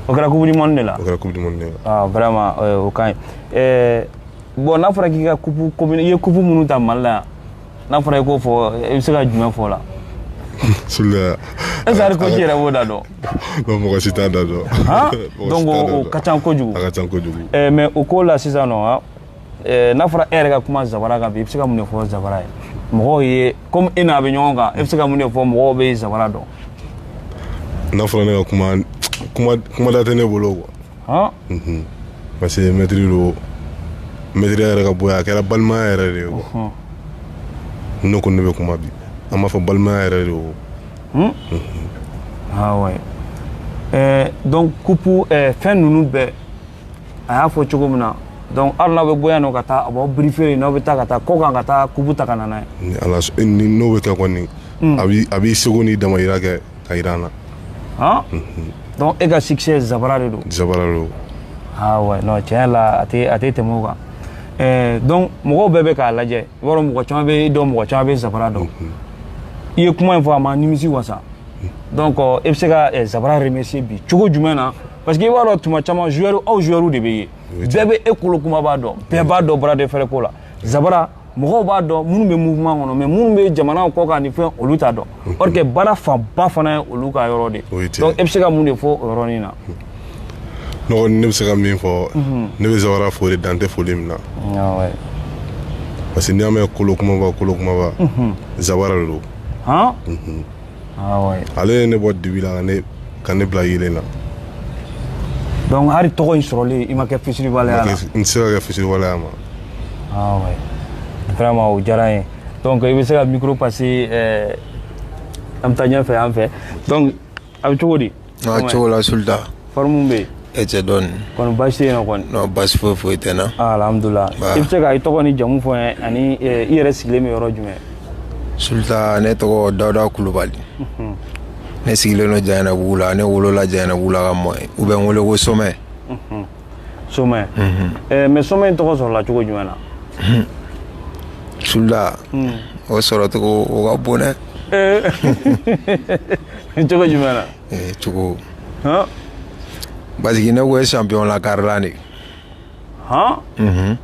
O kɛra coupe du monde de la. O kɛra coupe du monde de la. Vraiment o ka ɲi. Bon n'a fɔra k'i ka coupe commune i ye coupe minnu ta Mali la yan n'a fɔra i k'o fɔ i bɛ se ka jumɛn fɔ o la. Sula. Est-ce que ko ci yɛrɛ b'o da dɔn. Non mɔgɔ si t'a da dɔn. Donc o ka ca kojugu. A ka ca kojugu. Mais o ko la sisan nɔ n'a fɔra e yɛrɛ ka kuma Zabara kan bi i bɛ se ka mun de fɔ Zabara ye mɔgɔw ye comme e n'a bɛ ɲɔgɔn kan e bɛ se ka mun de fɔ mɔgɔw bɛ Zabara dɔn n'a fɔra ne ka kuma da tɛ ne bolo quoi parce que maîtrise do maîtrise yɛrɛ ka bonya a kɛra balimaya yɛrɛ de ye quoi ne ko ne bɛ kuma bi an b'a fɔ balimaya yɛrɛ de ye ah ouais donc coupe fɛn ninnu bɛɛ a y'a fɔ cogo min na donc hali n'aw bɛ bɔ yan nɔ ka taa a b'aw briefer n'aw bɛ taa ka taa kɔ kan ka taa coupe ta ka na n'a ye ni ala ni n'o bɛ kɛ kɔni a b'i seko n'i damayira kɛ ka yira an na donc e ka succès Zabara de don Zabara do ah ouais non tiɲɛ la a tɛ tɛmɛ o kan donc mɔgɔw bɛɛ bɛ k'a lajɛ i b'a dɔn mɔgɔ caman bɛ dɔn mɔgɔ caman bɛ Zabara dɔn i ye kuma in fɔ a ma nimisi wasa donc e bɛ se ka Zabara remercier bi cogo jumɛn na parce que i b'a dɔn tuma caman aw joueurs de bɛ yen bɛɛ bɛ e kolo kuma b'a dɔn bɛɛ b'a dɔn bras de fer ko la Zabara mɔgɔw b'a dɔn minnu bɛ mouvement kɔnɔ mais minnu bɛ jamana kɔ kan ni fɛn olu t'a dɔn or que baara fanba fana ye olu ka yɔrɔ de donc e bɛ se ka mun de fɔ o yɔrɔnin na ne bɛ se ka min fɔ ne bɛ Zabara fo de dan tɛ foli min na parce que n'i y'a mɛn kolo kumaba Zabara de don ale ye ne bɔ dibi la ka ne bila yelen na donc hali tɔgɔ in sɔrɔli i ma kɛ fitiriwaleya la n tɛ se ka kɛ fitiriwaleya ma vraiment o diyara n ye donc i bɛ se ka micro passer an bɛ taa ɲɛfɛ an fɛ donc a bɛ cogo di cogo la Sulta forme bɛ yen e tɛ dɔɔnin kɔni baasi tɛ yen nɔ kɔni non baasi foyi tɛ n na alhamdulilah i bɛ se ka i tɔgɔ ni jamu fɔ n ye ani i yɛrɛ sigilen bɛ yɔrɔ jumɛn Sulta ne tɔgɔ Dawuda Kulubali ne sigilen don Jayanabugu la ne wolola Jayanabugu la ka mɔ u bɛ n wele ko Somɛ Somɛ mais Somɛ in tɔgɔ sɔrɔla cogo jumɛn na Sulta o sɔrɔ cogo o ka bon dɛ cogo jumɛn na cogo parce que ne ko ye champion la karila de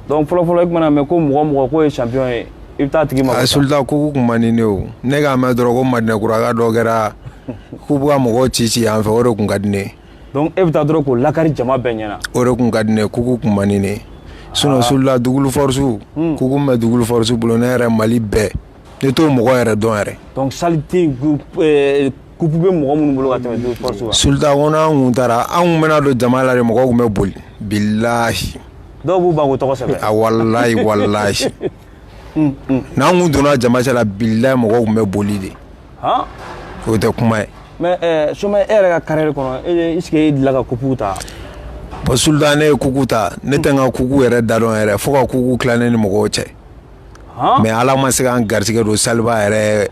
donc fɔlɔ-fɔlɔ i tun mana mɛn ko mɔgɔ ko ye champion ye i bɛ taa tigi ma Sulta kuku kun man di ne o ne k'a mɛn dɔrɔn ko Madinɛkuraga dɔ kɛra k'u bɛ ka mɔgɔw ci yan fɛ o de kun ka di ne donc e bɛ taa dɔrɔn k'o lakari jama bɛɛ ɲɛna o de kun ka di ne kuku kun man di ne sinon Sulta dugukolo force kuku mɛ dugukolo force bolo ne yɛrɛ Mali bɛɛ ne t'o mɔgɔ yɛrɛ dɔn yɛrɛ donc salite coupe bɛ mɔgɔ minnu bolo ka tɛmɛ dugukolo force kan Sulta ko n'an kun taara an kun bɛna don jama la de mɔgɔw kun bɛ boli bilahi dɔw b'u ban k'o tɔgɔ sɛbɛn walahi n'an kun donna jama cɛla bilahi mɔgɔw kun bɛ boli de o tɛ kuma ye mais Somɛ e yɛrɛ ka carrière kɔnɔ est ce que e delila ka coupe ta bon Sulta ne ye kuku ta ne tɛ n ka kuku yɛrɛ da dɔn yɛrɛ fo ka kuku tila ne ni mɔgɔw cɛ mais ala ma se k'an garisɛgɛ don saliba yɛrɛ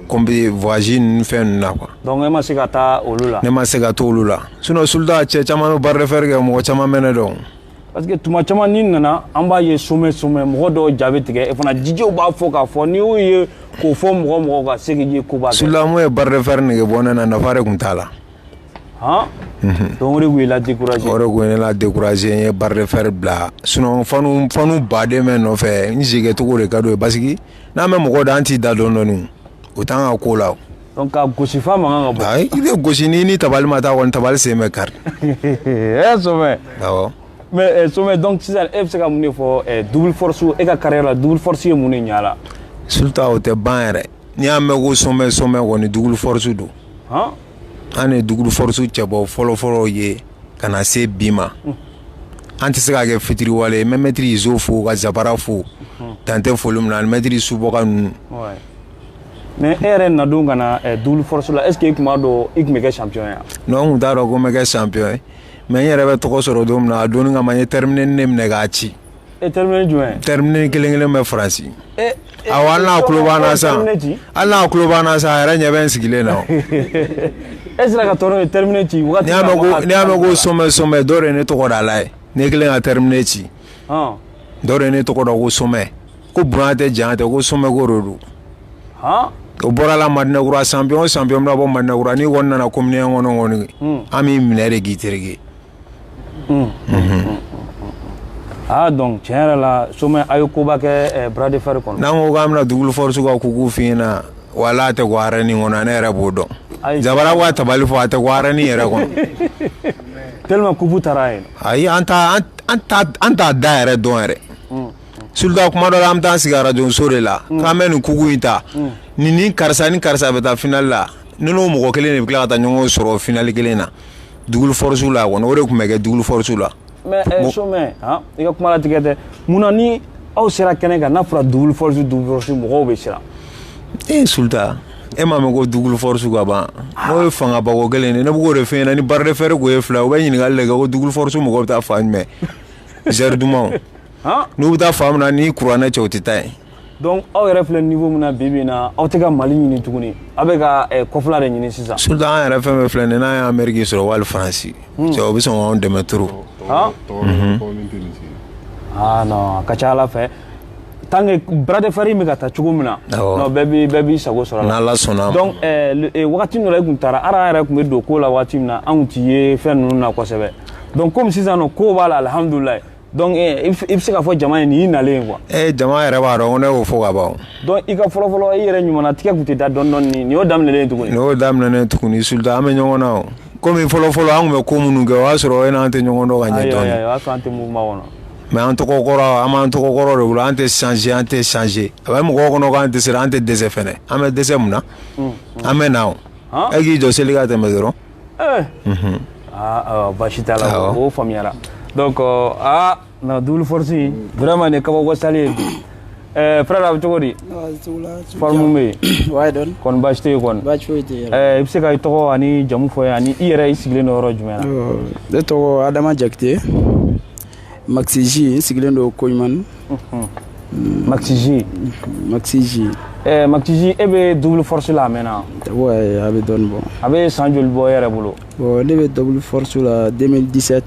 kombi voyage ninnu fɛn ninnu na quoi donc e ma se ka taa olu la ne ma se ka to olu la sinon Sulta cɛ caman bɛ barre de fer kɛ mɔgɔ caman bɛ ne dɔn parce que tuma caman ni nana an b'a ye Somɛ mɔgɔ dɔw ja bɛ tigɛ fana jijiw b'a fɔ k'a fɔ n'i y'o ye k'o fɔ mɔgɔ ka se k'i ye ko b'a kɛ Sulta mun ye barre de fer nege bɔ ne na nafa de kun t'a la donc o de kun ye la décourager o de kun ye ne la décourager n ye barre de fer bila sinon fanu baden bɛ nɔfɛ n sigi cogo de ka d'o ye parce que n'an bɛ mɔgɔ da an t'i da dɔɔnin o t'an ka ko la donc ka gosi fa man kan ka bɔ ayi i bɛ gosi ni tabali ma taa kɔni tabali sen bɛ kari Somɛ awɔ mais Somɛ donc sisan e bɛ se ka mun de fɔ double force e ka carrière la double force ye mun de ɲ'a la Sulta o tɛ ban yɛrɛ n'i y'a mɛn ko Somɛ kɔni double force don an ye double force cɛbɔ fɔlɔ-fɔlɔ ye ka na se bi ma an tɛ se ka kɛ fitiriwale ye n bɛ maître Izo fo ka Zabara fo dan tɛ foli min na ani maître Suboka ninnu mais e yɛrɛ nadon ka na double force la est ce que i tun b'a dɔn i tun bɛ kɛ champion ye non n kun t'a dɔn ko n bɛ kɛ champion ye mais n yɛrɛ bɛ tɔgɔ sɔrɔ don min na a donni kama n ye terminé ne minɛ k'a ci terminé jumɛn terminé kelen bɛ Faransi awɔ hali n'a tulo b'an na san hali n'a tulo b'an na san a yɛrɛ ɲɛ bɛ n sigilen na e sera ka tɔɔrɔ ye terminé ci wagati n'i y'a mɛn ko Somɛ dɔ de ye ne tɔgɔ da la ye ne kelen ka terminé ci dɔ de ye ne tɔgɔ da ko Somɛ ko bonya tɛ janya tɛ ko Somɛ ko de don o bɔra la Madinɛkura champion bɛ bɔ Madinɛkura n'i kɔni nana commune kɔnɔ kɔni an b'i minɛ de k'i tereke donc tiɲɛ yɛrɛ la Somɛ a ye koba kɛ bras de fer kɔnɔ n'an ko k'an bɛna double force ka kuku f'i ɲɛna wala a tɛ ko arène kɔnɔ ne yɛrɛ b'o dɔn Zabara b'a tabali fɔ a tɛ ko arène yɛrɛ kɔnɔ tellement coupe taara yen ayi an t'a da yɛrɛ dɔn yɛrɛ sulta kuma dɔ la an bɛ taa sigi radio so de la k'an bɛ nin kuku in ta ni karisa bɛ taa final la ni n'o mɔgɔ kelen de bɛ tila ka taa ɲɔgɔn sɔrɔ final kelen na Double Force la kɔni o de tun bɛ kɛ Double Force la. mais Somɛ i ka kuma latigɛ tɛ munna ni aw sera kɛnɛ kan n'a fɔra Double Force mɔgɔw bɛ siran. sulta e m'a mɛn ko Double Force ka ban o ye fangabako kelen de ne bɛ k'o de fɛ yen ni barre de fer ko ye fila u bɛ ɲininkali de kɛ ko Double Force mɔgɔw bɛ taa fan jumɛn zɛri dumanw n'u bɛ taa fan min na ni kuranɛ cɛ u tɛ taa yen. donc aw yɛrɛ filɛ niveau min na bi bi in na aw tɛ ka Mali ɲini tuguni aw bɛ ka kɔfɛla de ɲini sisan. sulta an yɛrɛ fɛn fɛn filɛ nin n'a ye Amérique sɔrɔ wali Faransi cɛ o bɛ sɔn k'anw dɛmɛ trop. non a ka ca Ala fɛ tant que bras de fer bɛ ka taa cogo min na non bɛɛ b'i sago sɔrɔ a la. n'Ala sɔnna. donc wagati dɔ la i tun taara ara yɛrɛ tun bɛ don ko la waati min na anw t'i ye fɛn ninnu na kosɛbɛ donc comme sisan nɔ ko b'a la alhamdulilayi donc i bɛ se ka fɔ jama ye nin y'i nalen quoi. jama yɛrɛ b'a dɔn ko ne y'o fɔ ka ban. donc i ka fɔlɔ-fɔlɔ i yɛrɛ ɲumana tigɛ tun tɛ da dɔɔni-dɔɔni nin y'o daminɛlen tuguni. nin y'o daminɛlen tuguni sulta an bɛ ɲɔgɔn na o komi fɔlɔ-fɔlɔ an tun bɛ ko minnu kɛ o y'a sɔrɔ e n'an tɛ ɲɔgɔn dɔn ka ɲɛ dɔɔni. o y'a sɔrɔ an tɛ mouvement kɔnɔ. mais an b'an tɔgɔ kɔrɔ de bolo an tɛ changer a bɛ mɔgɔw kɔnɔ k'an tɛ siran an tɛ dɛsɛ fɛnɛ an bɛ dɛsɛ mun na an bɛ na o e k'i jɔ seli ka tɛmɛ dɔrɔn. basi t'a la o faamuyara donc na Double Force vraiment ne kabako sali ye bi frère a bɛ cogo di forme bɛ yen kɔni basi tɛ yen kɔni i bɛ se ka i tɔgɔ ani jamu fɔ ye ani i yɛrɛ i sigilen don yɔrɔ jumɛn na. ne tɔgɔ Adama Jakite Maxi J n sigilen don Koɲumani. Maxi J. Maxi J e bɛ Double Force la a mɛnna. ouais a bɛ dɔɔni bɔ. a bɛ san joli bɔ e yɛrɛ bolo. bon ne bɛ Double Force la 2017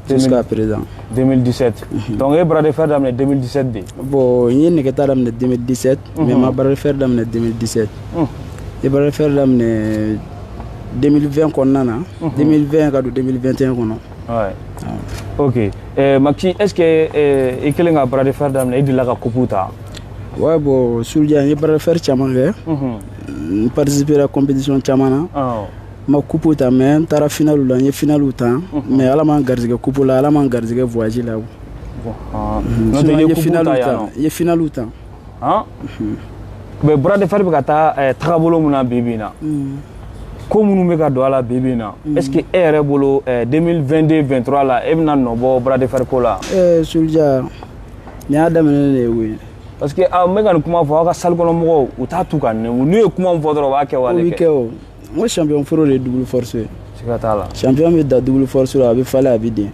jusqu'à présent. 2017 donc e ye bras de fer daminɛ 2017 de. bon n ye nɛgɛta daminɛ 2017 mais ma bras de fer daminɛ 2017 n ye bras de fer daminɛ 2020 kɔnɔna na 2020 ka don 2021 kɔnɔ. ouais ok Maxi est-ce que i kelen ka bras de fer daminɛ i delila ka coupe ta. ouais bon Soudia n ye bras de fer caman kɛ n participera compétition caman na. ma coupe ta mais n taara finalu la n ye finalu ta mais ala m'an garizigɛ coupe la ala m'an garizigɛ voyage la. n ye finalu ta. mais bras de fer bɛ ka taa tagabolo min na bi bi in na ko minnu bɛ ka don a la bi bi in na est-ce que e yɛrɛ bolo 2022-23 la e bɛna nɔ bɔ bras de fer ko la. Soudia nin y'a daminɛ de ye koyi. parce que n bɛ ka nin kuma fɔ aw ka salle kɔnɔ mɔgɔw u t'a tu ka nɛmu n'u ye kuma min fɔ dɔrɔn u b'a kɛ wale kɛ. o bɛ kɛ o n ko champion fɔlɔ de ye Double Force ye. siga t'a la. champion bɛ da Double Force la a bɛ falen a bɛ den.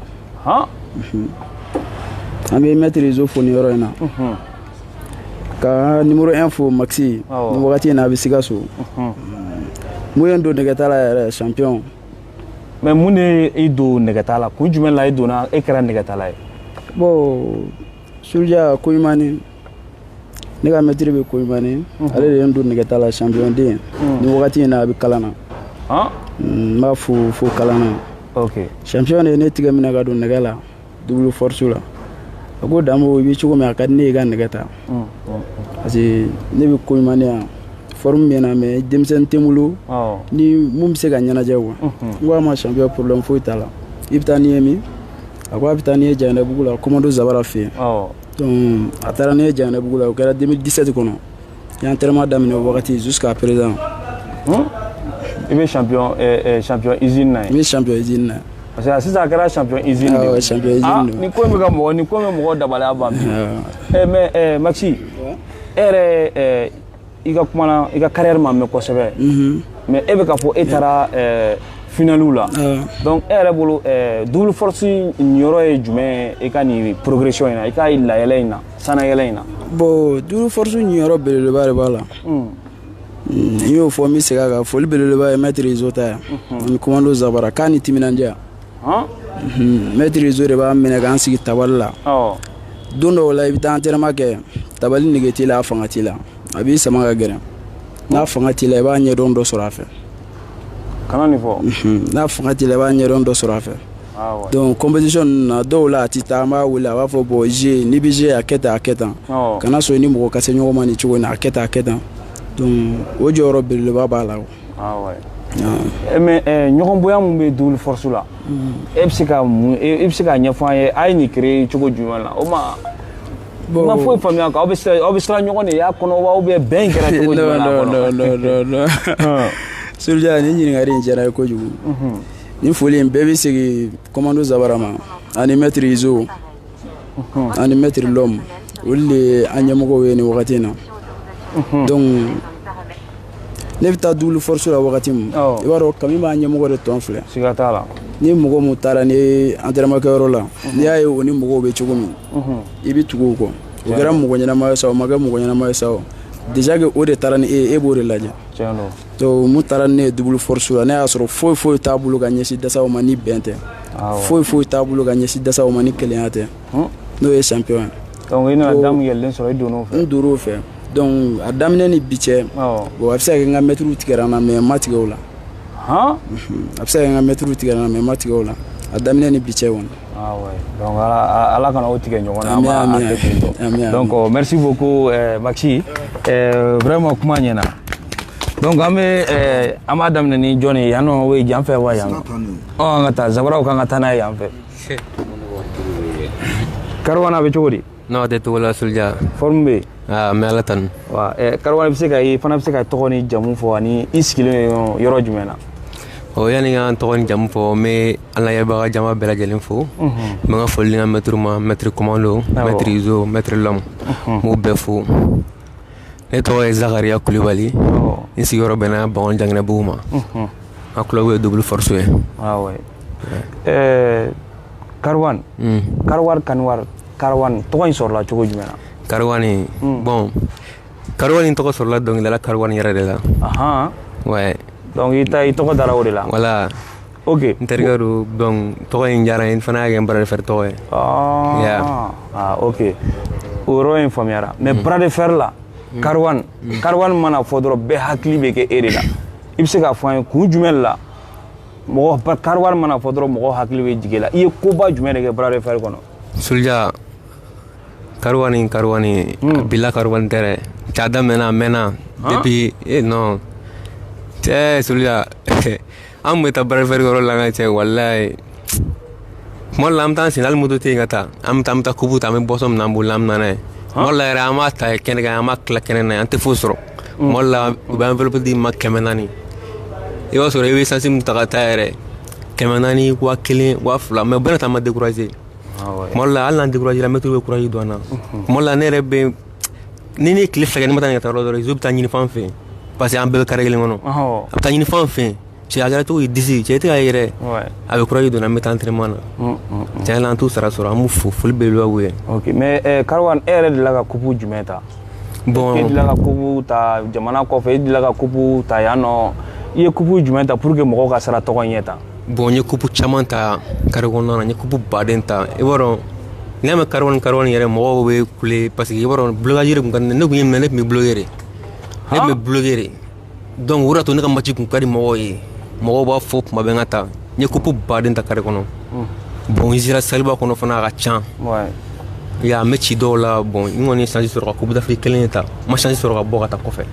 an bɛ maître Rezo fo nin yɔrɔ in na. ka numéro 1 fo Maxi nin wagati in na a bɛ Sikaso. mun ye n don nɛgɛta la yɛrɛ champion. mais mun de i don nɛgɛta la kun jumɛn la i donna e kɛra nɛgɛta la ye. bon Soudia Koɲumani ne ka maître bɛ Koɲumani ale de ye n don nɛgɛta la champion den nin wagati in na a bɛ kalan na. n b'a fo kalan na. ok champion de ye ne tigɛ minɛ ka don nɛgɛ la Double Force la a ko Damo i bɛ cogo min a ka di ne ye i ka nɛgɛ ta parce que ne bɛ Koɲumani yan forme bɛ na mais denmisɛnnin tɛ n bolo ni mun bɛ se ka ɲɛnajɛ quoi n ko a ma champion problème foyi t'a la i bɛ taa ni ye min a ko a bɛ taa ni ye Janɛbugu la commando Zabara fɛ yen donc a taara ni ye Janɛbugu la o kɛra 2017 kɔnɔ n ye entraînement daminɛ o wagati jusqu'à présent. i bɛ champion usine na ye. n bɛ champion usine na. parce que sisan a kɛra champion usine de ye. champion usine de. nin ko in bɛ ka mɔgɔ dabaliya ban bi. mais Maxi e yɛrɛ i ka kuma na i ka carrière ma mɛn kosɛbɛ mais e bɛ ka fɔ e taara finaliw la donc e yɛrɛ bolo Double Force yɔrɔ ye jumɛn e ka nin progression in na i ka layɛlɛ in na sanayɛlɛ in na. bon Double Force yɔrɔ belebeleba de b'a la n y'o fɔ n bɛ segin a kan foli belebeleba ye maître Rezo ta yan ani commando Zabara k'a ni timinandiya maître Rezo de b'a minɛ k'an sigi tabali la don dɔw la i bɛ taa entraînement kɛ tabali nege t'i la a fanga t'i la a b'i sama ka gɛrɛ n'a fanga t'i la i b'a ɲɛdɔn dɔ sɔrɔ a fɛ. kana nin fɔ. n'a fanga t'i la i b'a ɲɛdɔn dɔ sɔrɔ a fɛ. donc compétition ninnu na dɔw la a ti taa an b'a wele a b'a fɔ bon G n'i bɛ G a kɛ tan a kɛ tan kana sɔn i ni mɔgɔ ka se ɲɔgɔn ma nin cogo in na a kɛ tan a kɛ tan donc o jɔyɔrɔ belebeleba b'a la. mais ɲɔgɔn bonya mun bɛ Double Force la e bɛ se ka ɲɛfɔ an ye a ye nin créer cogo jumɛn na o ma ma foyi faamuya ka aw bɛ siran ɲɔgɔn de y'a kɔnɔ wa ou bien bɛn kɛra cogo jumɛn non Soulja ni ɲininkali in diyara ye kojugu ni foli in bɛɛ bɛ segin commando Zabara ma ani maître Izo ani maître Lom olu de an ɲɛmɔgɔw ye nin wagati in na donc ne bɛ taa double force la wagati min i b'a dɔn Kami b'a ɲɛmɔgɔ de tɔn filɛ siga t'a la ni mɔgɔ mun taara ni entraînement kɛyɔrɔ la n'i y'a ye o ni mɔgɔw bɛ cogo min i bɛ tugu o kɔ o kɛra mɔgɔ ɲɛnama ye sa o ma kɛ mɔgɔ ɲɛnama ye sa o déjà que o de taara ni e b'o de lajɛ donc mun taara ni ne ye double force la ne y'a sɔrɔ foyi t'a bolo ka ɲɛsin dasaw ma ni bɛn tɛ foyi t'a bolo ka ɲɛsin dasaw ma ni kelenya tɛ n'o ye champion ye donc i nana damu yɛlɛlen sɔrɔ i donn'o fɛ n dor'o fɛ donc a daminɛ ni bi cɛ bon a bɛ se ka kɛ n ka mɛtiriw tigɛra n na mais n ma tigɛ o la a bɛ se ka kɛ n ka mɛtiriw tigɛra n na mais n ma tigɛ o la a daminɛ ni bi cɛ kɔni donc ala kana o tigɛ ɲɔgɔn na donc merci beaucoup Maxi vraiment kuma ɲɛna donc an b'a daminɛ ni jɔn ye yan nɔ o ye yan fɛ wa yan an ka taa Zabaraw kan ka taa n'a ye yan fɛ Karawana bɛ cogo di non tɛ togo la Soulja forme bɛ mais ala tan wa Karawana bɛ se ka fana bɛ se ka tɔgɔ ni jamu fɔ ani i sigilen yɔrɔ jumɛn na yani an tɔgɔ ni jamu fɔ n bɛ an layɛbaga jama bɛɛ lajɛlen fo n bɛ n ka foli n ka maître ma maître commando maître Izo maître Lom n b'u bɛɛ fo ne tɔgɔ ye Zakariya Kulibali n sigiyɔrɔ bɛnna Bangon Janginɛbugu ma n ka club ye double force ye Karawan tɔgɔ in sɔrɔla cogo jumɛn na Karawani bon Karawani tɔgɔ sɔrɔla dɔnkilidala Karawani yɛrɛ de la ouais donc i tɔgɔ dara o de la voilà ok n terikɛ don donc tɔgɔ in diyara n ye n fana y'a kɛ n bras de fer tɔgɔ ye ok o yɔrɔ in faamuyara mais bras de fer la Karawan mana fɔ dɔrɔn bɛɛ hakili bɛ kɛ e de la i bɛ se k'a fɔ an ye kun jumɛn la Karawan mana fɔ dɔrɔn mɔgɔ hakili bɛ jigin la i ye koba jumɛn de kɛ bras de fer kɔnɔ Soulja Karawani bila Karawani tɛ dɛ c'a daminɛna a mɛnna depuis non cɛ Soulja an tun bɛ taa bras de fer yɔrɔ la n ka cɛ walayi tuma dɔ la an bɛ taa an sen hali moto tɛ yen ka taa an bɛ taa kubu ta an bɛ boisson min na an bolo an bɛ na n'a ye tuma dɔ la yɛrɛ an b'a ta kɛnɛ kan an b'a tila kɛnɛ na an tɛ foyi sɔrɔ tuma dɔ la u bɛ enveloppe di ma 400 i b'a sɔrɔ i bɛ essence min ta ka taa yɛrɛ 400 1000 2000 mais u bɛna taa an ma décourager tuma dɔ la hali n'an décourager la maitre bɛ courage don an na tuma dɔ la ne yɛrɛ bɛ ni ne ye tile 2 kɛ ne ma taa nin ka taa yɔrɔ dɔrɔn Izo bɛ taa ɲini fan fɛ parce que an bɛɛ bɛ carré kelen kɔnɔ a bɛ taa ɲini fan fɛ cɛ a kɛra cogo ye disi cɛ i tɛ ka yɛrɛ a bɛ courage don an bɛ taa entraînement na tiɲɛ la an t'u sara sɔrɔ an b'u fo foli belebele b'u ye ok mais Karawan e yɛrɛ delila ka coupe jumɛn ta bon e delila ka coupe ta jamana kɔfɛ e delila ka coupe ta yan nɔ i ye coupe jumɛn ta pour que mɔgɔw ka sara tɔgɔ ɲɛ ta bon n ye coupe caman ta carré kɔnɔna na n ye coupe baden ta i b'a dɔn n'i y'a mɛn Karawani yɛrɛ mɔgɔw bɛ kule parce que i b'a dɔn blocage de tun ka di ne tun ye minɛ ne tun bɛ bloquer de ne tun bɛ bloquer de donc o de y'a to ne ka match tun ka di mɔgɔw ye mɔgɔw b'a fɔ tuma bɛɛ n ka taa n ye coupe baden ta carré kɔnɔ bon n sera saliba kɔnɔ fana a ka ca ya n bɛ ci dɔw la bon n kɔni ye chance sɔrɔ ka coupe d'Afrique kelen de ta n ma chance sɔrɔ ka bɔ ka taa kɔfɛ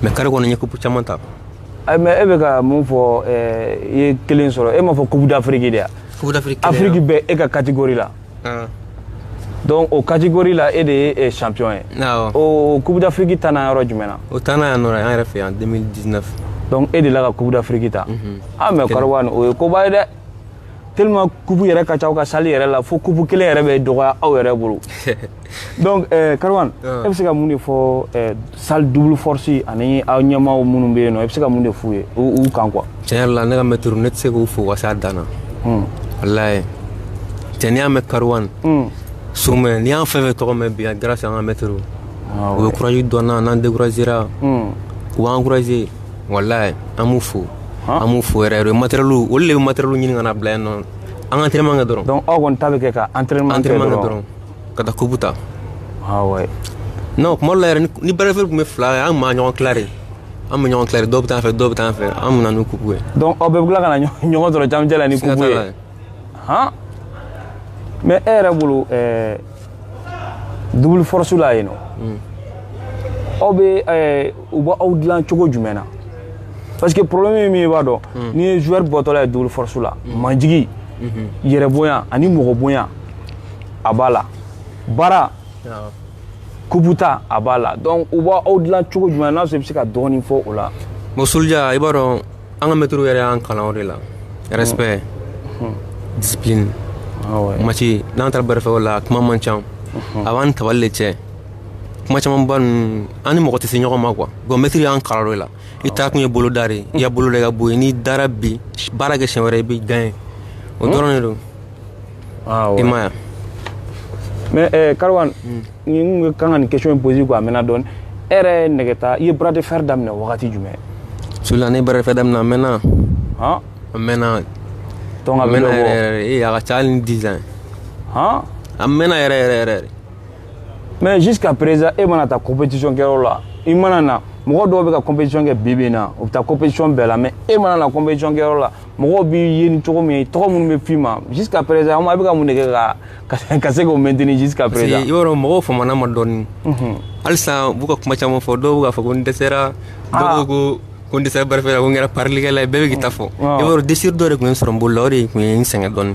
mais carré kɔnɔ n ye coupe caman ta mais e bɛ ka mun fɔ i ye kelen sɔrɔ e m'a fɔ coupe d'Afrique de wa coupe d'Afrique Afrique bɛɛ e ka catégorie la donc o catégorie la e de ye champion ye o coupe d'Afrique ta na yɔrɔ jumɛn na o ta na yan nɔ an yɛrɛ fɛ yan 2019 donc e de la ka coupe d'Afrique ta mais Karawani o ye koba ye dɛ tellement coupe yɛrɛ ka ca aw ka salle yɛrɛ la fo coupe kelen yɛrɛ bɛ dɔgɔya aw yɛrɛ bolo donc Karawani e bɛ se ka mun de fɔ salle double force ani aw ɲɛmaaw minnu bɛ yen nɔ e bɛ se ka mun de f'u ye u kan quoi tiɲɛ yɛrɛ la ne ka maître ne tɛ se k'u fo ka se a dan na walayi cɛ n'i y'a mɛn Karawani sommet n'i y'an fɛn fɛn tɔgɔ mɛn bi grâce à an ka maître u bɛ courage don an na n'an découragera u b'an encourager walayi an b'u fo an b'u fo yɛrɛ yɛrɛ matériel olu de bɛ matériel ɲini ka na bila yan nɔ an ka entraînement kɛ dɔrɔn donc aw kɔni ta bɛ kɛ ka entraînement kɛ dɔrɔn ka taa coupe ta non kuma dɔ la yɛrɛ ni bras de fer tun bɛ 2 ye an tun b'a ɲɔgɔn tila de an bɛ ɲɔgɔn tila de dɔw bɛ taa an fɛ dɔw bɛ taa an fɛ an bɛ na n'u coupe ye donc aw bɛɛ bɛ tila ka na ɲɔgɔn sɔrɔ camancɛ la ni coupe ye mais e yɛrɛ bolo double force la yen nɔ aw bɛ u b'aw dilan cogo jumɛn na parce que problème ye min ye i b'a dɔn n'i ye joueur bɔtɔla ye double force la majigi yɛrɛ bonya ani mɔgɔ bonya a b'a la baara kubuta a b'a la donc u b'a aw dilan cogo jumɛn n'a sɔrɔ i bɛ se ka dɔɔnin fɔ o la. bon Souldia i b'a dɔn an ka mɛtiriw yɛrɛ y'an kalan o de la respect discipline mati n'an taara bɛrɛfɛ o la kuma man ca a b'an tabali de cɛ kuma camanba ninnu an ni mɔgɔ tɛ se ɲɔgɔn ma quoi bon mɛtiri y'an kalan o de la i taa kun ye boloda de i ka boloda i ka bɔ yen n'i dara bi baara kɛ siɲɛ wɛrɛ i bɛ gagner o dɔrɔn de don i ma ye. mais Karawan ni kan ka nin question in poser quoi a mɛnna dɔɔni e yɛrɛ ye nɛgɛta i ye bras de fer daminɛ wagati jumɛn. Souldia ne ye bras de fer daminɛ a mɛnna a mɛnna donc a mɛnna yɛrɛ a ka ca hali ni 10 ans a mɛnna yɛrɛ. mais jusqu'à présent e mana taa compétition kɛyɔrɔ la i mana na mɔgɔ dɔw bɛ ka compétition kɛ bi bi in na u bɛ taa compétition bɛɛ la mais e mana na compétition kɛyɔrɔ la mɔgɔw b'i ye ni cogo min ye tɔgɔ minnu bɛ f'i ma jusqu'à présent a bɛ ka mun de kɛ ka se k'o maintenir jusqu'à présent. parce que i b'a dɔn mɔgɔw famana ma dɔɔni halisa u b'u ka kuma caman fɔ dɔw bɛ k'a fɔ ko n dɛsɛra dɔw ko n dɛsɛra bɛrɛfɛ la ko n kɛra parilikɛla ye bɛɛ bɛ k'i ta fɔ i b'a dɔn désir dɔ de tun ye n sɔrɔ n bolo la o de tun ye n sɛgɛn dɔɔni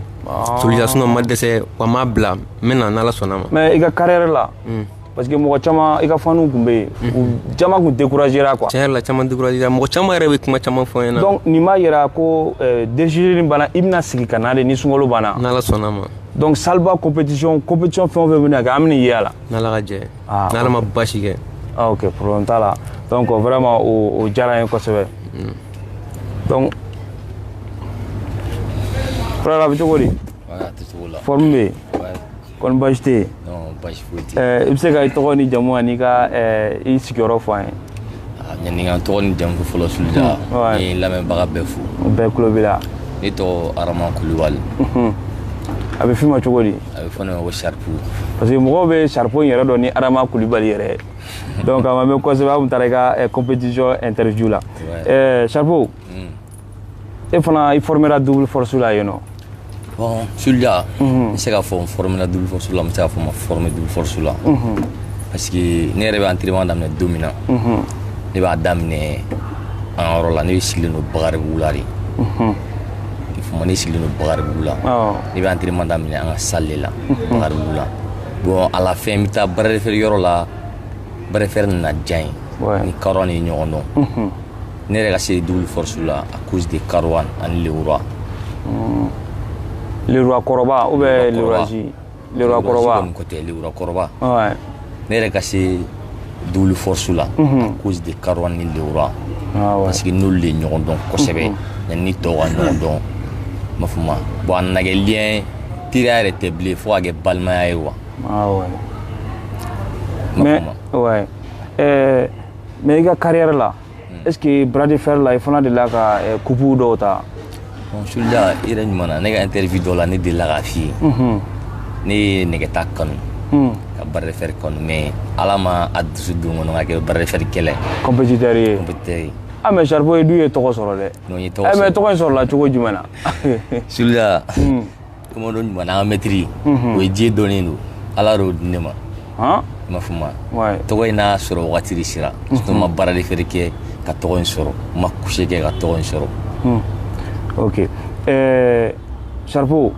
Souldia sinon ma dɛsɛ wa n m'a bila n bɛ na n'Ala sɔnna ma. mais i ka carrière la parce que mɔgɔ caman i ka faniw tun bɛ yen u caman tun découragera quoi. tiɲɛ yɛrɛ la caman découragera mɔgɔ caman yɛrɛ bɛ kuma caman fɔ n ɲɛna. donc nin b'a yira ko déchirure banna i bɛna sigi ka na de ni sunkalo banna. n'Ala sɔnna ma. donc salba compétition fɛn o fɛn bɛna kɛ an bɛna ye a la. n'Ala ka jɛ n'Ala ma basi kɛ. ok problème t'a la donc vraiment o diyara n ye kosɛbɛ. donc frère a bɛ cogo di. a tɛ cogo la. forme bɛ yen. kɔni baasi tɛ yen. non baasi foyi tɛ yen. i bɛ se ka i tɔgɔ ni jamu ani ka i sigiyɔrɔ fɔ an ye. yanni n ka tɔgɔ ni jamu fɔlɔ Souldia ne ye lamɛnbaga bɛɛ fo. o bɛɛ tulo b'i la. ne tɔgɔ Arama Kulibali. a bɛ f'i ma cogo di. a bɛ fɔ ne ma ko Sharipou. parce que mɔgɔw bɛ Sharipou yɛrɛ dɔn ni Arama Kulibali yɛrɛ ye donc a ma mɛn kosɛbɛ an tun taara i ka compétition interview la. Sharipou e fana i formera double force la yen nɔ. bon Souldia n bɛ se k'a fɔ n formera double force la n bɛ se k'a fɔ n ma former double force la parce que ne yɛrɛ bɛ entraînement daminɛ don min na ne b'a daminɛ an ka yɔrɔ la ne sigilen don Bakaribugu la de i fɔ ma ne sigilen don Bakaribugu la ne bɛ entraînement daminɛ an ka salle de la Bakaribugu la bon à la fin n bɛ taa bras de fer yɔrɔ la bras de fer nana diya n ye ni Karawan ye ɲɔgɔn dɔn ne yɛrɛ ka se double force la à cause de Karawan ani Leroy. Leroy kɔrɔba ou bien Leroy Leroy kɔrɔba. côté Leroy kɔrɔba. ne yɛrɛ ka se double force la à cause de Karawan ni Leroy. parce que n'olu de ye ɲɔgɔn dɔn kosɛbɛ yanni tɔw ka ɲɔgɔn dɔn ma fɔ ma bon a nana kɛ lien teriya yɛrɛ tɛ bilen fo ka kɛ balimaya ye quoi. mais i ka carrière la est ce que bras de fer la i fana delila ka coupe dɔw ta. bon Souldia i yɛrɛ ɲuman na ne ka interview dɔ la ne delila k'a f'i ye ne ye nɛgɛta kanu ka bras de fer kanu mais Ala ma a dusu don n kɔnɔ ka kɛ bras de fer kɛlɛ compétiteur ye. ah mais Sharipou ye du ye tɔgɔ sɔrɔ dɛ. non n ye tɔgɔ sɔrɔ mais tɔgɔ in sɔrɔla cogo jumɛn na. Souldia commando ɲuman na an ka mɛtiri o ye diɲɛ dɔnnen don Ala de y'o di ne ma. i m'a fɔ ma tɔgɔ in n'a sɔrɔ wagati de sera sinon n ma bras de fer kɛ ka tɔgɔ in sɔrɔ n ma couché kɛ ka tɔgɔ in sɔrɔ. ok Sharipou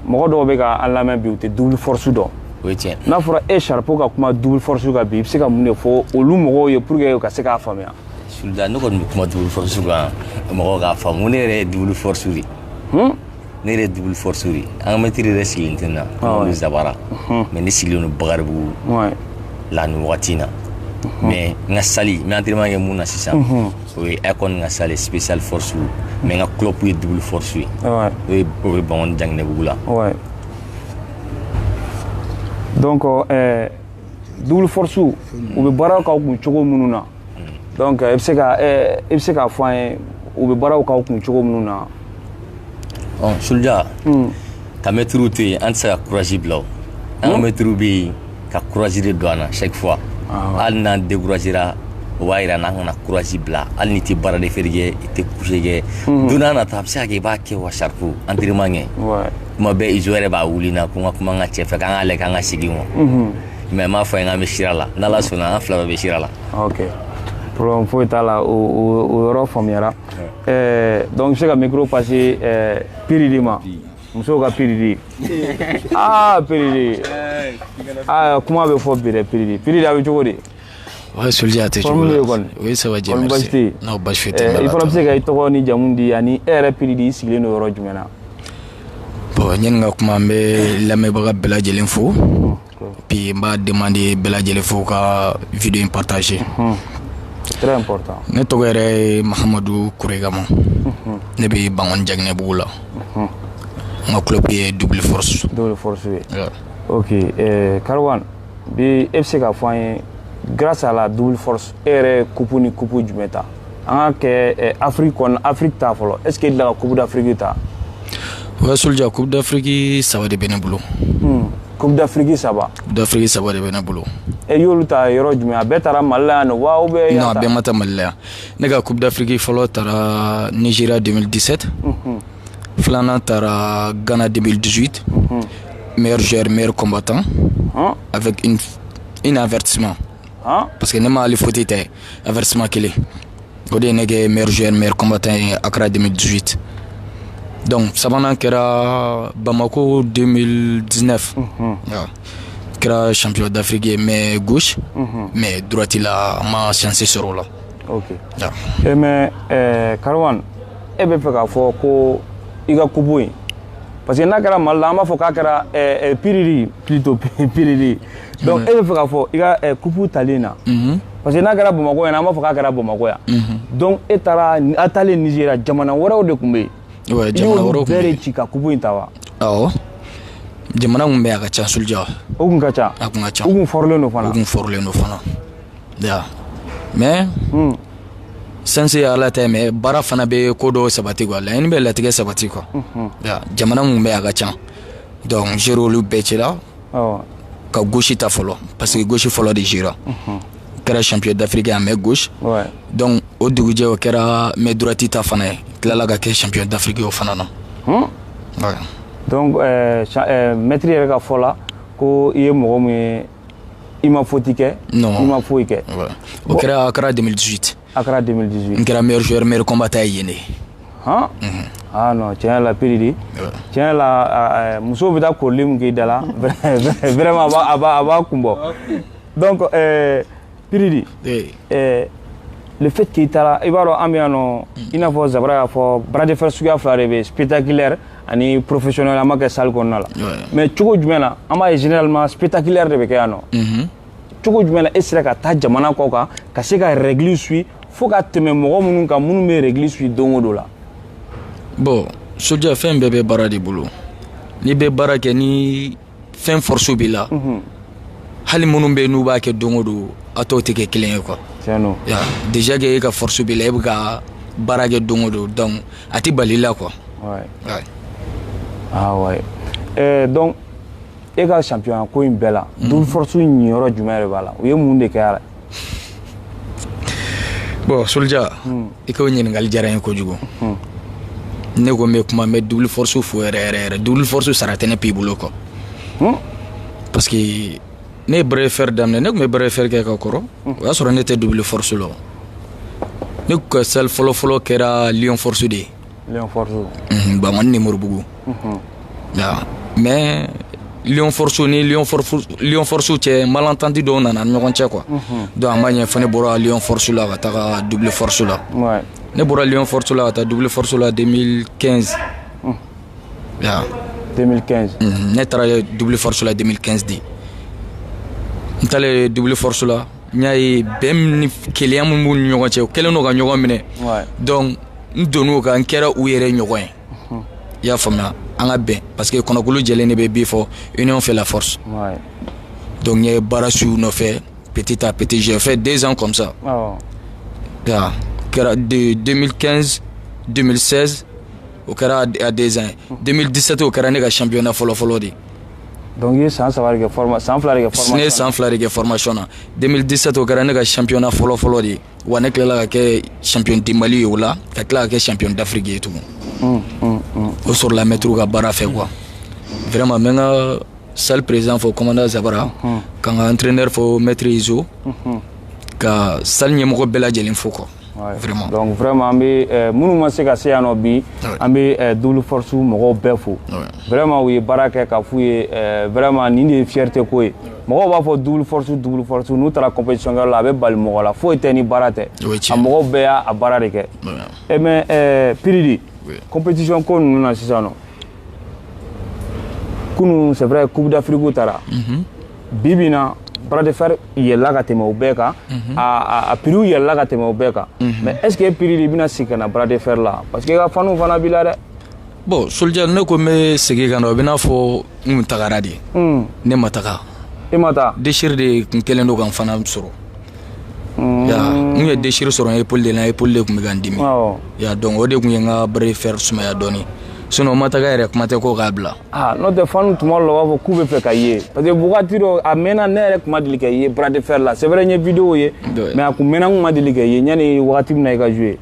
mɔgɔ dɔw bɛ ka an lamɛn bi u tɛ double force dɔn. o ye tiɲɛ. n'a fɔra Sharipou ka kuma double force kan bi i bɛ se ka mun de fɔ olu mɔgɔw ye pour que u ka se k'a faamuya. Souldia ne kɔni bɛ kuma double force kan mɔgɔw k'a faamu ne yɛrɛ ye double force de. ne yɛrɛ ye double force de an ka mɛtiri yɛrɛ sigilen tɛ n na n'olu Zabara mais ne sigilen don Bakaribugu la nin wagati in na mais n ka salle n bɛ entraînement kɛ mun na sisan o ye Econ ka salle spécial force mais n ka club ye double force ye o bɛ Bankɔni Janginɛbugu la. donc double force u bɛ baaraw k'aw kun cogo minnu na donc i bɛ se k'a fɔ an ye u bɛ baaraw k'aw kun cogo minnu na. Souldia ka mɛtiriw to yen an tɛ se ka courage bila o an ka mɛtiriw bɛ yen ka courage de don an na chaque fois hali n'an découragera o b'a yira n'an kana courage bila hali n'i tɛ baara de fer kɛ i tɛ couché kɛ don n'a nata a bɛ se ka kɛ i b'a kɛ wa Sharipou entraînement kɛ tuma bɛɛ izo yɛrɛ b'a wuli na ko n ka kuma n ka cɛ fɛ k'an k'a lajɛ k'an ka segin wa mais n m'a fɔ an ye k'an bɛ sira la n'Ala sɔnna an fila bɛɛ bɛ sira la. ok problème foyi t'a la o yɔrɔ faamuyara donc i bɛ se ka micro passer Piri de ma muso ka piridi piridi kuma bɛ fɔ bi dɛ piridi a bɛ cogo di ouais Souldia tɛ cogo la oui ça va bien merci non basi foyi tɛ i fana bɛ se ka i tɔgɔ ni jamu di ani e yɛrɛ piridi i sigilen don yɔrɔ jumɛn na bon ɲani ka kuma n bɛ lamɛnbaga bɛɛ lajɛlen fo puis n b'a demander bɛɛ lajɛlen fo ka vidéo in partager très important ne tɔgɔ yɛrɛ ye Mahamadu Kuregama ne bɛ Bangon Jaginɛbugu la n ka club ye Double Force ye ok Karawan bi e bɛ se ka fɔ an ye grâce à la Double Force e yɛrɛ coupe ni coupe jumɛn ta an ka kɛ Afrique kɔnɔ Afrique ta fɔlɔ est ce que e delila ka coupe d'Afrique ta ouais Souldia coupe d'Afrique saba de bɛ ne bolo coupe d'Afrique saba de bɛ ne bolo e y'olu ta yɔrɔ jumɛn a bɛɛ taara Mali la yan nɔ wa ou bien non a bɛɛ ma taa Mali la yan ne ka coupe d'Afrique fɔlɔ taara Nigeria 2017 filanan taara Ghana 2018 meilleur joueur meilleur combattant avec une avertissement parce que ne ma ali faute tɛ avertissement kelen o de ye ne kɛ meilleur joueur meilleur combattant ye Accra 2018 donc sabanan kɛra Bamako 2019 kɛra champion d'Afrique ye mais gauche mais droite la ma chance sɔrɔ o la ok mais Karawan e bɛ fɛ k'a fɔ ko i ka coupe in parce que n'a kɛra Mali la an b'a fɔ k'a kɛra piridi plutôt piridi donc e bɛ fɛ k'a fɔ i ka coupe talen na parce que n'a kɛra Bamako yan an b'a fɔ k'a kɛra Bamako yan donc e taara a taalen Nigeria jamana wɛrɛw de tun bɛ yen ouais jamana wɛrɛw bɛɛ de ci ka coupe in ta wa awɔ jamana kun bɛ a ka ca Souldia o kun ka ca a kun ka ca u kun fɔrilen don fana ya mais sanse ala tɛ mais baara fana bɛ ko dɔw sabati quoi laɲini bɛ latigɛ sabati quoi jamana kun bɛ a ka ca donc gérer olu bɛɛ cira ka gauche ta fɔlɔ parce que gauche fɔlɔ de gérera kɛra champion d'Afrique à main gauche donc o dugujɛ o kɛra main droite ta fana ye tilala ka kɛ champion d'Afrique o fana na donc maître yɛrɛ ka fɔ la ko i ye mɔgɔ min ye i ma faute kɛ i ma foyi kɛ o kɛra Accra 2018 n kɛra meilleur joueur meilleur combattant ye yen de non tiɲɛ la piridi tiɲɛ la muso bɛ taa korili min k'i da la vraiment a b'a kun bɔ donc piridi le fait k'i taara i b'a dɔn an bɛ yan nɔ i n'a fɔ Zabara y'a fɔ bras de fer suguya fila de bɛ spectaculaire ani professionnel an ma kɛ salle kɔnɔna la mais cogo jumɛn na an b'a ye généralement spectaculaire de bɛ kɛ yan nɔ cogo jumɛn na e sera ka taa jamana kɔ kan ka se ka règle suivre fo ka tɛmɛ mɔgɔ minnu kan minnu bɛ règle suivre don o don la bon Souldia fɛn bɛɛ bɛ baara de bolo n'i bɛ baara kɛ ni fɛn force b'i la hali minnu bɛ yen n'u b'a kɛ don o don a tɔw tɛ kɛ kelen ye quoi déjà que e ka force b'i la e bɛ ka baara kɛ don o don donc a tɛ bali la quoi donc e ka champion ko in bɛɛ la Double Force ɲiyɔrɔ jumɛn de b'a la u ye mun de kɛ a la bon Souldia i ka o ɲininkali diyara n ye kojugu ne ko n bɛ kuma n bɛ Double Force fo yɛrɛ Double Force sara tɛ ne p'i bolo quoi parce que ne ye bras fer daminɛ ne tun bɛ bras fer kɛ ka kɔrɔ o y'a sɔrɔ ne tɛ Double Force la ne ka salle fɔlɔ kɛra Lion Force de ye Bamani Nemorobugu mais Lion Force ni Lion Force cɛ malentendu dɔw nana ɲɔgɔn cɛ quoi donc an b'a ɲɛfɔ ne bɔra Lion Force la ka taga Double Force la ne bɔra Lion Force la ka taa Double Force la 2015 ne taara Double Force la 2015 de n taalen Double Force la n y'a ye bɛn ni kelenya min b'u ni ɲɔgɔn cɛ u kɛlen don ka ɲɔgɔn minɛ donc n donn'o kan n kɛra u yɛrɛ ɲɔgɔn ye i y'a faamuya an ka bɛn parce que kɔnɔkulu jɛlen de bɛ bi fɔ union fait la force donc n ye baara suivi nɔfɛ petit à petit j'ai fait 2 ans comme ça kɛra de 2015 2016 o kɛra à 2 ans 2017 o kɛra ne ka championnat fɔlɔ de donc i ye san fila de kɛ formation ne ye san 2 de kɛ formation na 2017 o kɛra ne ka championnat fɔlɔ de wa ne tilala ka kɛ champion du Mali ye o la ka tila ka kɛ champion d'Afrique ye tugun o sɔrɔla maître ka baara fɛ quoi vraiment n bɛ n ka salle président fɔ commandant Zabara ka n ka entraîneur fɔ maître Izo ka salle ɲɛmɔgɔ bɛɛ lajɛlen fɔ quoi vraiment. Donc vraiment an bɛ minnu ma se ka se yan nɔ bi an bɛ double force mɔgɔw bɛɛ fo vraiment u ye baara kɛ ka f'u ye vraiment nin de ye fierté ko ye mɔgɔw b'a fɔ double force n'u taara compétition kɛyɔrɔ la a bɛ bali mɔgɔ la foyi tɛ ni baara tɛ a mɔgɔw bɛɛ y'a baara de kɛ mais Piridi compétition ko ninnu na sisan nɔ kunu c'est vrai Coupe d'Afrique taara bi bi in na bras de fer yɛlɛla ka tɛmɛ o bɛɛ kan a prix yɛlɛla ka tɛmɛ o bɛɛ kan mais est ce que prix de bɛna sigi ka na bras de fer la parce que ka faniw fana b'i la dɛ bon Soldier ne ko n bɛ segin ka na o bɛ n'a fɔ n kun tagara de ne ma taga e ma taa déchire de kun kɛlen don ka n fana sɔrɔ n ye déchire sɔrɔ n épaule de la épaule de kun bɛ ka n dimi donc o de kun ye n ka bras de fer sumaya dɔɔni sinon o ma taga yɛrɛ kuma tɛ ko k'a bila n'o tɛ faniw tuma dɔ la u b'a fɔ k'u bɛ fɛ ka ye parce que wagati dɔ a mɛnna ne yɛrɛ kun ma deli ka ye bras de fer la c'est vrai n ye vidéo ye mais a kun mɛnna n kun ma deli ka ye yanni wagati min na i ka jouer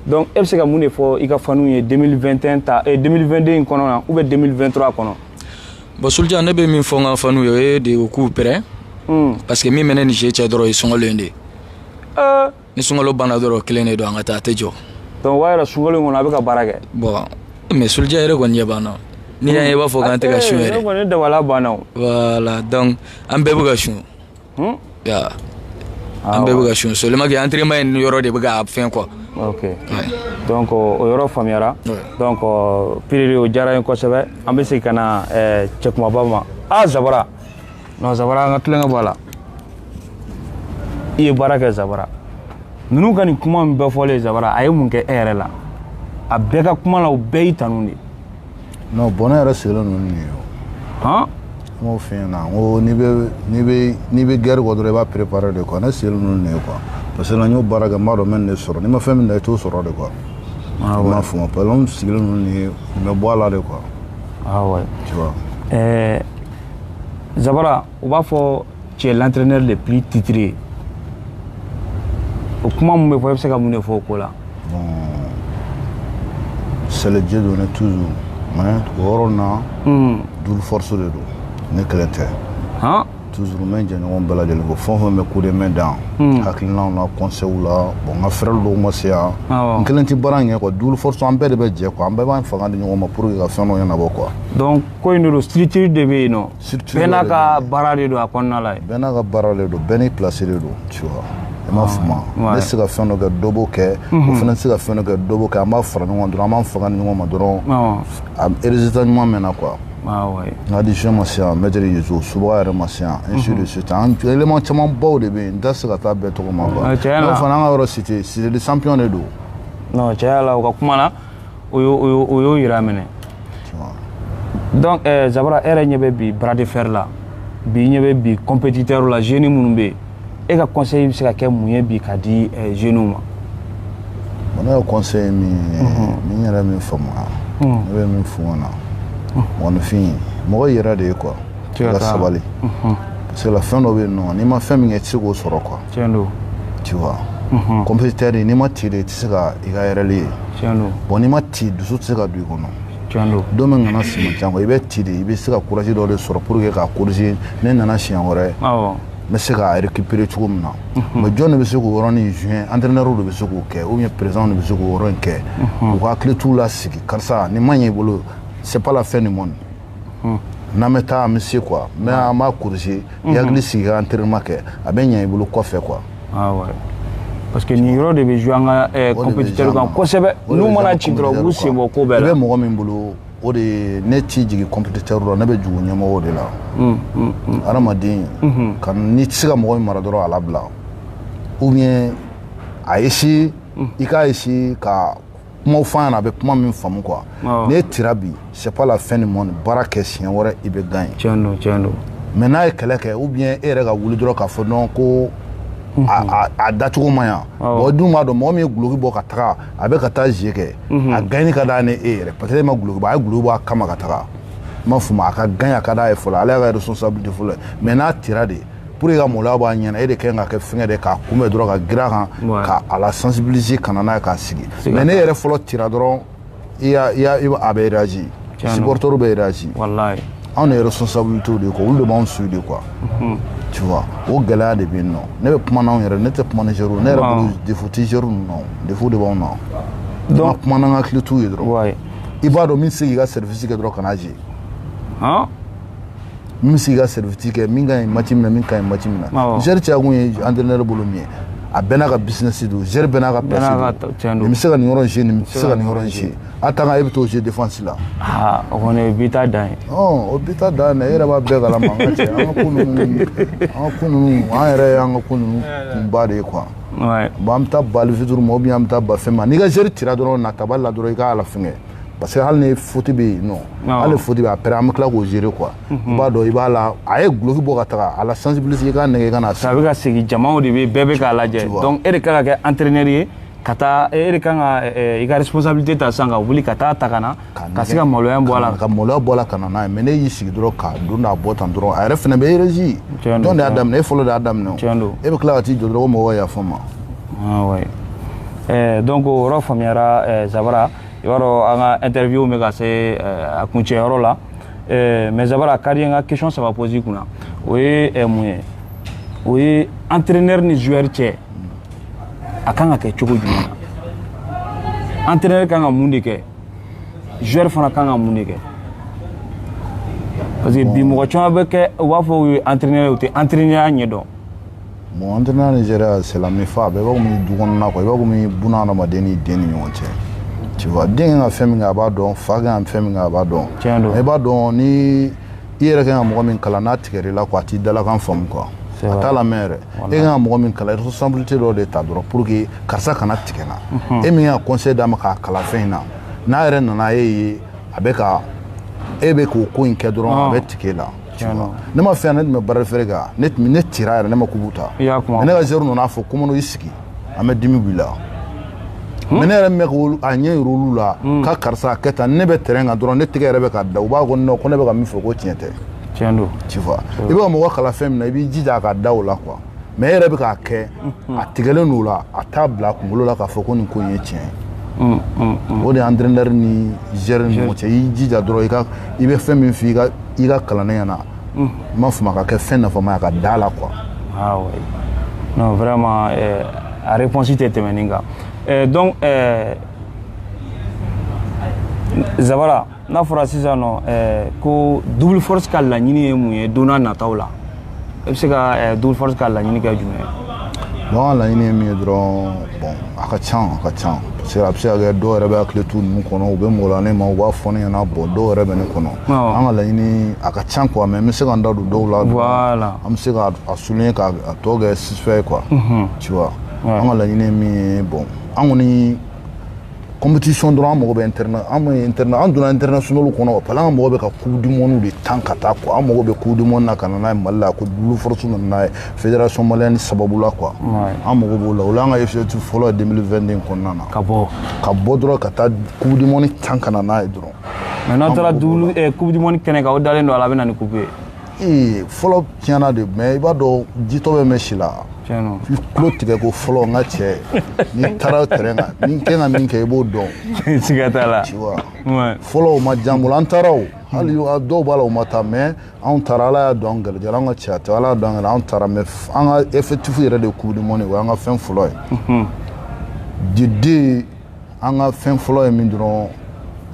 donc e bɛ se ka mun de fɔ i ka faniw ye 2021 ta 2022 in kɔnɔ na ou bien 2023 kɔnɔ bon Soldier ne bɛ min fɔ n ka faniw ye o ye de u k'u pɛrɛn parce que min bɛ ne ni jeu cɛ dɔrɔn o ye sunkalo in de ni sunkalo banna dɔrɔn kelen de don an ka taa a tɛ jɔ donc o b'a yɛrɛ sunkalo in kɔnɔ a bɛ ka baara kɛ bon mais Soldier yɛrɛ kɔni ɲɛ banna ni y'an ye i b'a fɔ k'an tɛ ka sun yɛrɛ ne kɔni dabala banna voilà donc an bɛɛ bɛ ka sun an bɛɛ bɛ ka sun seulement que entraînement in yɔrɔ de bɛ ka fɛn quoi ok donc o yɔrɔ faamuyara donc Piridi o diyara n ye kosɛbɛ an bɛ segin ka na cɛ kumaba ma Zabara non Zabara an ka tulonkɛ bɔ a la i ye baara kɛ Zabara ninnu ka nin kuma min bɛɛ fɔlen Zabara a ye mun kɛ e yɛrɛ la a bɛɛ ka kuma la o bɛɛ y'i tanu de non bon ne yɛrɛ sigilen ninnu nin ye n m'o f'i ɲɛna n ko n'i bɛ guerre kɔ dɔrɔn i b'a préparer de quoi ne sigilen ninnu nin ye quoi parce que n y'o baara kɛ n b'a dɔn n bɛ nin de sɔrɔ n'i ma fɛn min na i t'o sɔrɔ de quoi i m'a faamu parce que n sigilen ninnu nin ye n bɛ bɔ a la de quoi tu vois Zabara u b'a fɔ tu es l'entraîneur le plus titré o kuma mun bɛ fɔ i bɛ se ka mun de fɔ o ko la c'est le Dieu donné toujours mais o yɔrɔ na double force de don ne kelen tɛ toujours n bɛ n jɛɲɔgɔn bɛɛ lajɛlen ko fɛn o fɛn bɛ coup de main dan hakilinaw na conseils la bon n ka frère dɔw ma se yan n kelen tɛ baara in kɛ quoi double force an bɛɛ de bɛ jɛ quoi an bɛɛ b'an fanga di ɲɔgɔn ma pour que ka fɛn dɔ ɲɛnabɔ quoi donc ko in de don structure de bɛ yen nɔ bɛɛ n'a ka baara de don a kɔnɔna la bɛɛ n'a ka baara de don bɛɛ n'i place de don tu vois i m'a faamu ne tɛ se ka fɛn dɔ kɛ dɔ b'o kɛ o fana tɛ se ka fɛn dɔ kɛ dɔ b'o kɛ an b'a fara ɲɔgɔn dɔrɔn an b'an fanga di ɲɔgɔn ma dɔrɔn résultat ɲuman mɛn na quoi n ka addition ma se yan maître Yezu subaga yɛrɛ ma se yan ainsi de suite an élément caman baw de bɛ yen n tɛ se ka taa bɛɛ tɔgɔ ma quoi n'o fana an ka yɔrɔ cité c'est des champions de don non tiɲɛ la o ka kuma na o y'o yira minɛ donc Zabara e yɛrɛ ɲɛ bɛ bi bras de fer la bi ɲɛ bɛ bi compétiteur la jeunes minnu bɛ yen e ka conseil bɛ se ka kɛ mun ye bi ka di jeunes ma bon ne ka conseil min ni n yɛrɛ min faamuya ne bɛ min f'u ɲɛna mɔgɔninfin mɔgɔ yɛrɛ de ye quoi i ka sabali parce que la fɛn dɔ bɛ yen nɔ n'i ma fɛn min kɛ i tɛ se k'o sɔrɔ quoi tu vois compétiteur n'i ma ti de i tɛ se ka i ka yɛrɛli ye bon n'i ma ti dusu tɛ se ka don i kɔnɔ don min kana si man ca quoi i bɛ ti de i bɛ se ka courage dɔ de sɔrɔ pour que k'a corriger ne nana siɲɛ wɛrɛ n bɛ se k'a récupérer cogo min na mais jɔn de bɛ se k'o yɔrɔnin jouer entraîneur de bɛ se k'o kɛ ou bien président de bɛ se k'o yɔrɔ in kɛ u ka hakili t'u la sigi karisa nin ma ɲɛ i bolo c'est pas la fin du monde n'an bɛ taa an bɛ se quoi mais an b'a corriger i hakili sigi ka entraînement kɛ a bɛ ɲɛ i bolo kɔfɛ quoi parce que nin yɔrɔ de bɛ jouer an ka compétiteur kan kosɛbɛ n'u mana ci dɔrɔn u b'u sen bɔ ko bɛɛ la i bɛ mɔgɔ min bolo o de ne t'i jigin compétiteur la ne bɛ jugu ɲɛmɔgɔw de la adamaden ka n'i tɛ se ka mɔgɔ min mara dɔrɔn a labila ou bien a essayer i k'a essayer ka kumaw fɔ an ɲɛna a bɛ kuma min faamu quoi n'e tira bi c'est pas la fin du monde baara kɛ siɲɛ wɛrɛ i bɛ gagner tiɲɛ don mais n'a ye kɛlɛ kɛ ou bien e yɛrɛ ka wuli dɔrɔn k'a fɔ non ko a dacogo ma ɲa bon dun b'a dɔn mɔgɔ min ye guloki bɔ ka taga a bɛ ka taa jeu kɛ a gagner ka d'a ni e yɛrɛ peut-être e ma guloki bɔ a ye guloki bɔ a kama ka taga i m'a faamu a ka gagner a ka d'a ye fɔlɔ ale y'a ka responsabilité fɔlɔ mais n'a tira de pour que ka maloya b'a ɲɛna e de kan ka kɛ fɛngɛ de k'a kunbɛn dɔrɔn ka girin a kan ka a la sensibiliser ka na n'a ye k'a sigi mais ne yɛrɛ fɔlɔ tira dɔrɔn a bɛ réagir supporter bɛ réagir on est responsabilité de quoi, on demande sur de quoi. Tu vois, au gala de bien non. Ne pas maintenant on ne pas manager, ne pas de footiger non, de foot de bon non. Donc maintenant on clé tout hydro. Ouais. Il va dormir si il a service que droit canaji. Hein? Même si il a service que minga matimina minga matimina. J'ai tiens un entraîneur bolomie. A benaga business do ger benaga place do misega ni orange ni misega ni orange atanga ebito je défense là on est bita dan bita dan era ba bega la manga che an kunu ayre an kunu mbade quoi ouais bam tabal vidur mo bi am tabba fema ni ga ger tira do na taballa do ga ala finge parce que hal ne foti bi non hal foti bi après am kla ko gérer quoi ba do ibala ay gloki bo gata ala sensibiliser ka ne ga na ça veut dire jamaw de bébé ka laje donc e ka ga entraîneur ye kata e ka i ka responsabilité ta sanga wuli kata takana ka siga maloya bola ka maloya bola kana na mais ne yi sigi dro ka dunda botan dro ay refne be reji donc de adam ne follow de adam no e be kla ti dro mo ya fama ouais donc ro famiara Zabara yoro anga interview me ga se a kunche yoro la mais Zabara kari nga question ça va poser kuna oui moyen oui entraîneur ni joueur tché akanga ke chogo juma entraîneur kanga mundi ke joueur fana kanga mundi ke parce que bi mo chwa be ke wa fo entraîneur ou entraîneur nyedo mon entraîneur Nigeria c'est la mifa be ba mu dugon na ko be ba mu buna na madeni deni nyonche. Tu vois, bien à faire mes abadons, faga à faire mes abadons. Mais badon ni hier quand on m'a mis calanat qui est là quoi, tu de la grande forme quoi. À la mer. Et quand on m'a mis calanat, responsabilité de l'état pour que carsa canat tikena. Et mais un conseil d'amaka calafena. Na ren na ye avec a ebe ko ko inkedron avec tikela. Ne m'a fait net me barrefrega, net minute tirar ne m'a kubuta. Ne ga zero no na fo comme no iski. Ame dimi bila. Menere me ko anye rulu la ka karsa keta ne be terrain dron ne tigere be ka da uba ko no ko ne be ka mi fo ko tiente tiendo tu vois e be mo kala fem na bi jija ka da la quoi mais ere be ka ke a tigele no la a tabla ko ngolo la ka fo ko ni ko ye tien o de entraîneur ni gère mo che yi jija dron i be fem mi fi ga i ga kala ne yana ma fuma ka ke fen na fo ma ka da la quoi ah ouais non vraiment a réponse était meninga. Donc, Zabara, na fora sisano ko double force ka la nyini mu dona na tawla. E se ka double force ka la nyini ka jume. Bon la nyini mi dron bon aka chan. C'est la psia ga do rebe akle tout mu kono be mo la ne ma wa foni na bo do rebe ne kono. Anga la nyini aka chan quoi mais me se ka nda do la. Voilà. Am se ka souligner ka to ga satisfait quoi. Tu vois. Anga la nyini mi bon angoni compétition droit mo be internet anduna international ko no pala mo be ka coupe du monde de tankata ko amo be coupe du monde na kana malla ko blue force na fédération malienne sababula quoi amo go la ulanga FC follow 2020 ko nana kabo droit kata coupe du monde tankana na droit maintenant la dulu coupe du monde kene ka o dalen do ala be na ni coupe follow tiana de mais ba do jito be meshila tiano tigɛ ko fɔlɔ n ka cɛ ni taara terrain kan ni kɛ ka min kɛ i b'o dɔn siga t'a la fɔlɔ o ma jan bolo an taara o hali dɔw b'a la o ma taa mais anw taara ala y'a dɔn an garijɛgɛ an ka cɛ tɛ ala y'a dɔn an garijɛgɛ anw taara mais an ka effectif yɛrɛ de coupe du monde o y'an ka fɛn fɔlɔ ye de an ka fɛn fɔlɔ ye min dɔrɔn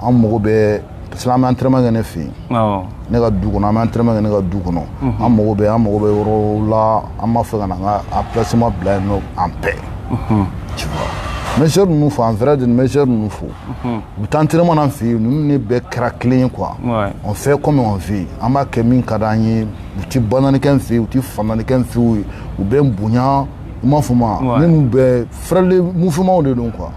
an mago bɛ parce que an bɛ entraînement kɛ ne fɛ yen ne ka du kɔnɔ an bɛ entraînement kɛ ne ka du kɔnɔ an mago bɛ yɔrɔ la an b'a fɛ ka na an ka placement bila yen nɔ en paix tu vois mesure ninnu fɔ en vrai de mesure ninnu fɔ u bɛ taa entraînement na fɛ yen ninnu ne bɛɛ kɛra kelen ye quoi on fait comme on vit an b'a kɛ min ka d'an ye u tɛ bananikɛ n fɛ yen u tɛ fandanikɛ n fɛ yen u bɛ n bonya u m'a fɔ ma ne n'u bɛɛ frɛle mouvement de don quoi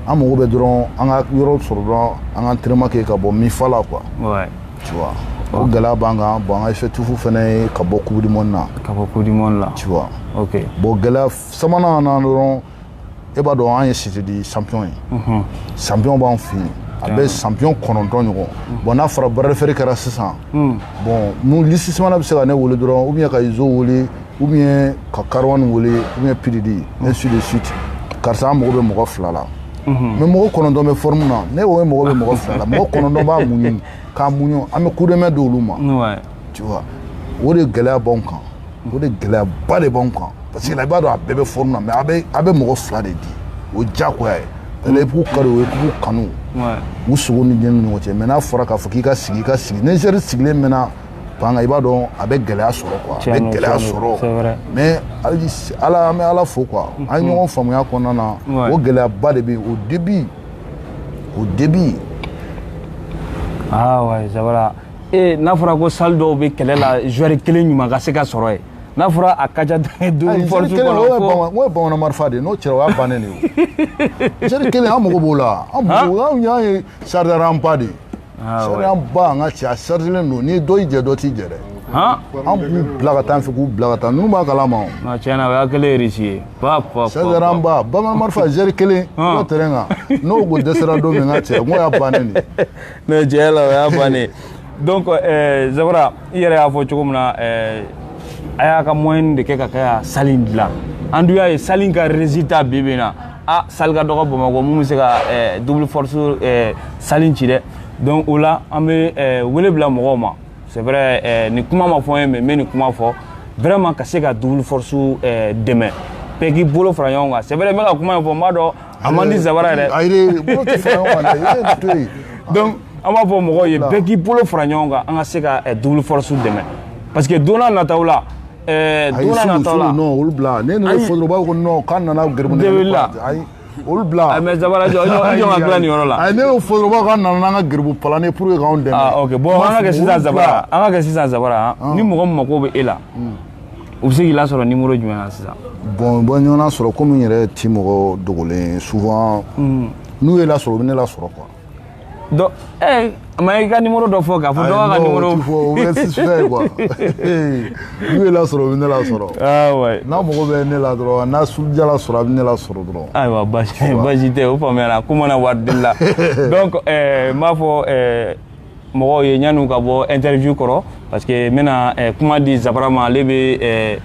an mago bɛ dɔrɔn an ka yɔrɔ sɔrɔ dɔrɔn an ka entraînement kɛ ka bɔ mifa la quoi tu vois o gɛlɛya b'an kan bon an ka effectif fɛnɛ ye ka bɔ coupe du monde na tu vois bon gɛlɛya sabanan na dɔrɔn e b'a dɔn an ye cité di champion ye champion b'an fɛ yen a bɛ champion 9 ɲɔgɔn bon n'a fɔra barrefere kɛra sisan bon mun licenciement bɛ se ka ne wele dɔrɔn ou bien ka izo wele ou bien ka Karwani wele ou bien PDD ainsi de suite karisa an mago bɛ mɔgɔ 2 la mais mɔgɔ kɔnɔntɔn bɛ forme na ne ko mɔgɔ bɛ mɔgɔ fila la mɔgɔ kɔnɔntɔn b'a muɲu k'a muɲu an bɛ coup de main d'olu ma tu vois o de gɛlɛya b'anw kan o de gɛlɛyaba de b'anw kan parce que la i b'a dɔn a bɛɛ bɛ forme na mais a bɛ mɔgɔ fila de di o diyagoya ye ale b'u kari o ye k'u kanu u sogo ni ɲɛ ni ɲɔgɔn cɛ mais n'a fɔra k'a fɔ k'i ka sigi Niger sigilen mɛna pan kan i b'a dɔn a bɛ gɛlɛya sɔrɔ quoi a bɛ gɛlɛya sɔrɔ mais ala an bɛ ala fo quoi an ye ɲɔgɔn faamuya kɔnɔna na o gɛlɛyaba de bɛ yen au début ah ouais Zabara n'a fɔra ko salle dɔw bɛ kɛlɛ la joueur kelen ɲuman ka se ka sɔrɔ yen n'a fɔra a ka ca double force kɔnɔ o ye bamanan marifa de ye n'o cɛra o y'a bannen de ye joueur kelen an mago b'o la anw y'an ye chargeur ba de ye chargeur ba an ka cɛ a chargelen don n'i dɔ y'i jɛ dɔ t'i jɛ dɛ an b'u bila ka taa an fɛ k'u bila ka taa ninnu b'a kalama o tiɲɛna o y'a kelen réussi ye chargeur ba bamanan marifa joueur kelen n'o terrain kan n'o ko dɛsɛra don min n ka cɛ n ko y'a bannen de ye ne tiɲɛ la o y'a bannen donc Zabara i yɛrɛ y'a fɔ cogo min na a y'a ka moyen de kɛ ka kɛ salle in dilan an dun y'a ye salle in ka résultat bi bi in na salle ka dɔgɔ Bamakɔ mun bɛ se ka double force salle in ci dɛ donc o la an bɛ wele bila mɔgɔw ma c'est vrai nin kuma ma fɔ n ye mais n bɛ nin kuma fɔ vraiment ka se ka double force dɛmɛ bɛɛ k'i bolo fara ɲɔgɔn kan c'est vrai n bɛ ka kuma in fɔ n b'a dɔn a man di Zabara yɛrɛ ayi bolo tɛ fara ɲɔgɔn kan dɛ i ye to yen donc an b'a fɔ mɔgɔw ye bɛɛ k'i bolo fara ɲɔgɔn kan an ka se ka double force dɛmɛ parce que don n'a nataw la non olu bila ne nana fɔ dɔrɔn u b'a fɔ ko non k'an nana gɛrɛbu ayi olu bila mais Zabara jɔ ka tila nin yɔrɔ la ayi ne y'o fɔ dɔrɔn u b'a fɔ k'an nana n'an ka gɛrɛbu palani pour que k'anw dɛmɛ ok bon an ka kɛ sisan Zabara ni mɔgɔ min mako bɛ e la u bɛ se k'i lasɔrɔ numéro jumɛn na sisan bon ɲɔgɔn na sɔrɔ komi n yɛrɛ ti mɔgɔ dogolen souvent n'u ye lasɔrɔ u bɛ ne lasɔrɔ quoi donc ma i ka numéro dɔ fɔ k'a fɔ dɔ ka numéro o bɛ suspect quoi n'u ye lasɔrɔ u bɛ ne lasɔrɔ ah ouais n'a mago bɛ ne la dɔrɔn n'a Sulja lasɔrɔ a bɛ ne lasɔrɔ dɔrɔn ayiwa basi tɛ o faamuyara ko mana wari dili la donc n b'a fɔ mɔgɔw ye yan'u ka bɔ interview kɔrɔ parce que n bɛna kuma di Zabara ma ale bɛ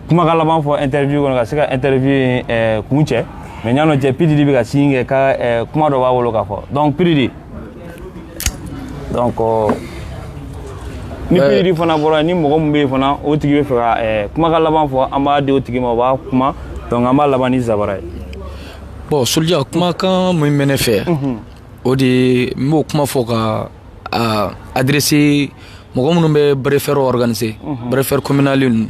kumakan laban fɔ interview kɔnɔ ka se ka interview kun cɛ mais ɲanɔ cɛ Pididi bɛ ka signes kɛ ka kuma dɔ b'a bolo k'a fɔ donc Pididi donc ni Pididi fana bɔra ni mɔgɔ min bɛ yen fana o tigi bɛ fɛ ka kumakan laban fɔ an b'a di o tigi ma o b'a kuma donc an b'a laban ni Zabara ye bon Sulja kumakan min bɛ ne fɛ o de n b'o kuma fɔ ka adresser mɔgɔ minnu bɛ brefère organiser brefère communale ninnu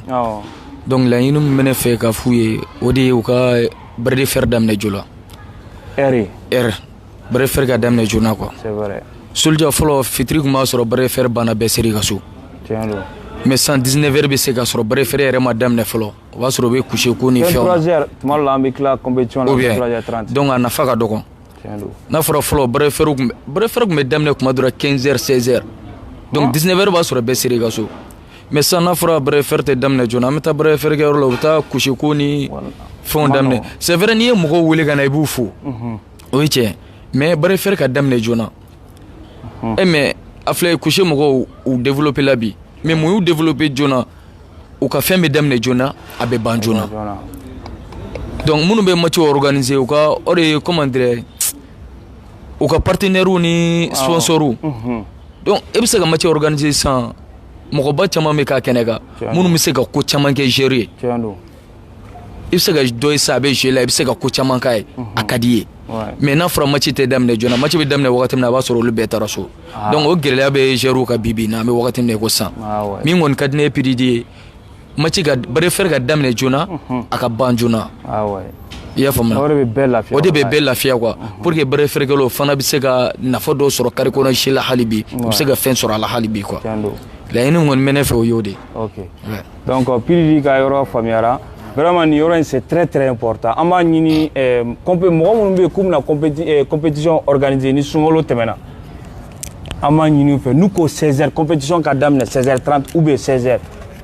donc laɲini min bɛ ne fɛ ka f'u ye o de ye u ka brefère daminɛ joona brefère ka daminɛ joona quoi c'est vrai Sulja fɔlɔ fitiri tun b'a sɔrɔ brefère banna bɛɛ seri ka so mais san 19h bɛ se ka sɔrɔ brefère yɛrɛ ma daminɛ fɔlɔ o b'a sɔrɔ u bɛ coucher ko ni fɛnw 23h tuma dɔ la an bɛ tila compétition la 23h30 donc a nafa ka dɔgɔ n'a fɔra fɔlɔ brefère tun bɛ daminɛ kuma dɔ la 15h 16h donc 19h b'a sɔrɔ bɛɛ seri ka so mais sisan n'a fɔra brefère tɛ daminɛ joona an bɛ taa brefère kɛ yɔrɔ la u bɛ taa coucher ko ni fɛnw daminɛ c'est vrai n'i ye mɔgɔw wele ka na i b'u fo o ye tiɲɛ mais brefère ka daminɛ joona mais a filɛ coucher mɔgɔw u développer la bi mais mun y'u développer joona u ka fɛn bɛ daminɛ joona a bɛ ban joona donc minnu bɛ match organiser u ka o de ye comment dire u ka partenaires ni sponsors donc e bɛ se ka match organiser sisan mɔgɔba caman bɛ k'a kɛnɛ kan minnu bɛ se ka ko caman kɛ joueur ye i bɛ se ka dɔ ye sisan a bɛ jouer la i bɛ se ka ko caman k'a ye a ka di ye mais n'a fɔra match tɛ daminɛ joona match bɛ daminɛ wagati min na a b'a sɔrɔ olu bɛɛ taara so donc o gɛlɛya bɛ joueurs ka bi na an bɛ wagati min na i ko sisan min kɔni ka di ne ye Pididi ye match ka brefère ka daminɛ joona a ka ban joona i y'a faamuya o de bɛ bɛɛ lafiya quoi pour que brefère kɛlaw fana bɛ se ka nafa dɔ sɔrɔ carré kɔnɔ si la hali bi u bɛ se ka fɛn sɔrɔ a la hali bi quoi laɲini kɔni bɛ ne fɛ o y'o de donc Pididi ka yɔrɔ faamuyara vraiment nin yɔrɔ in c'est très très important an b'a ɲini mɔgɔ minnu bɛ yen k'u bɛna compétition organiser ni sunkalo tɛmɛna an b'a ɲini u fɛ n'u ko 16h compétition ka daminɛ 16h30 ou bien 16h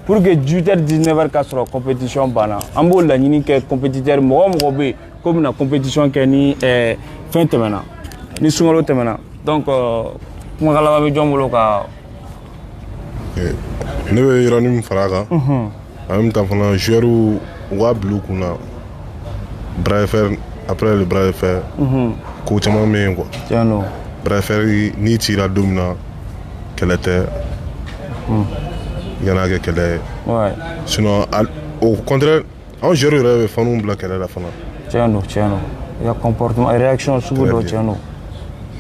pour que 18h 19h ka sɔrɔ compétition banna an b'o laɲini kɛ compétiteur mɔgɔ bɛ yen k'u bɛna compétition kɛ ni fɛn tɛmɛna ni sunkalo tɛmɛna donc kumakan laban bɛ jɔn bolo ka ne bɛ yɔrɔnin min fara a kan en même temps fana joueurs u k'a bila u kunna brefère après le bras de fer ko caman bɛ yen quoi tiɲɛ don bras de fer n'i cira don min na kɛlɛ tɛ i kana kɛ kɛlɛ ye sinon au contraire anw joueurs yɛrɛ bɛ faniw bila kɛlɛ la fana tiɲɛ don i ka comportement réaction sugu dɔ tiɲɛ don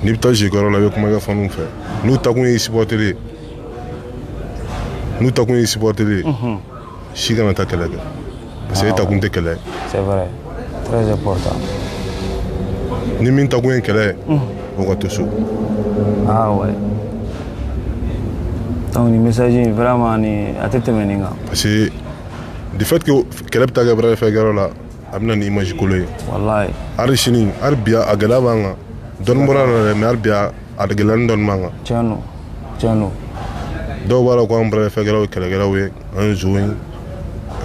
n'i bɛ taa jigiyɔrɔ la i bɛ kuma i ka faniw fɛ n'u takun ye supporter si kana taa kɛlɛ kɛ parce que e takun tɛ kɛlɛ c'est vrai très important ni min takun ye kɛlɛ o ka to so ah ouais donc ni message vraiment ni a tɛ tɛmɛ nin kan parce que du fait que kɛlɛ bɛ taa kɛ bras de fer kɛyɔrɔ la a bɛ na ni image kolo ye wallahi hali sini hali bi a gɛlɛya b'an kan dɔnni bɔra la dɛ mais hali bi a gɛlɛyani dɔɔni b'an kan tiɲɛ don dɔw b'a la ko an bras de fer kɛlaw ye kɛlɛkɛlaw ye an ye nson ye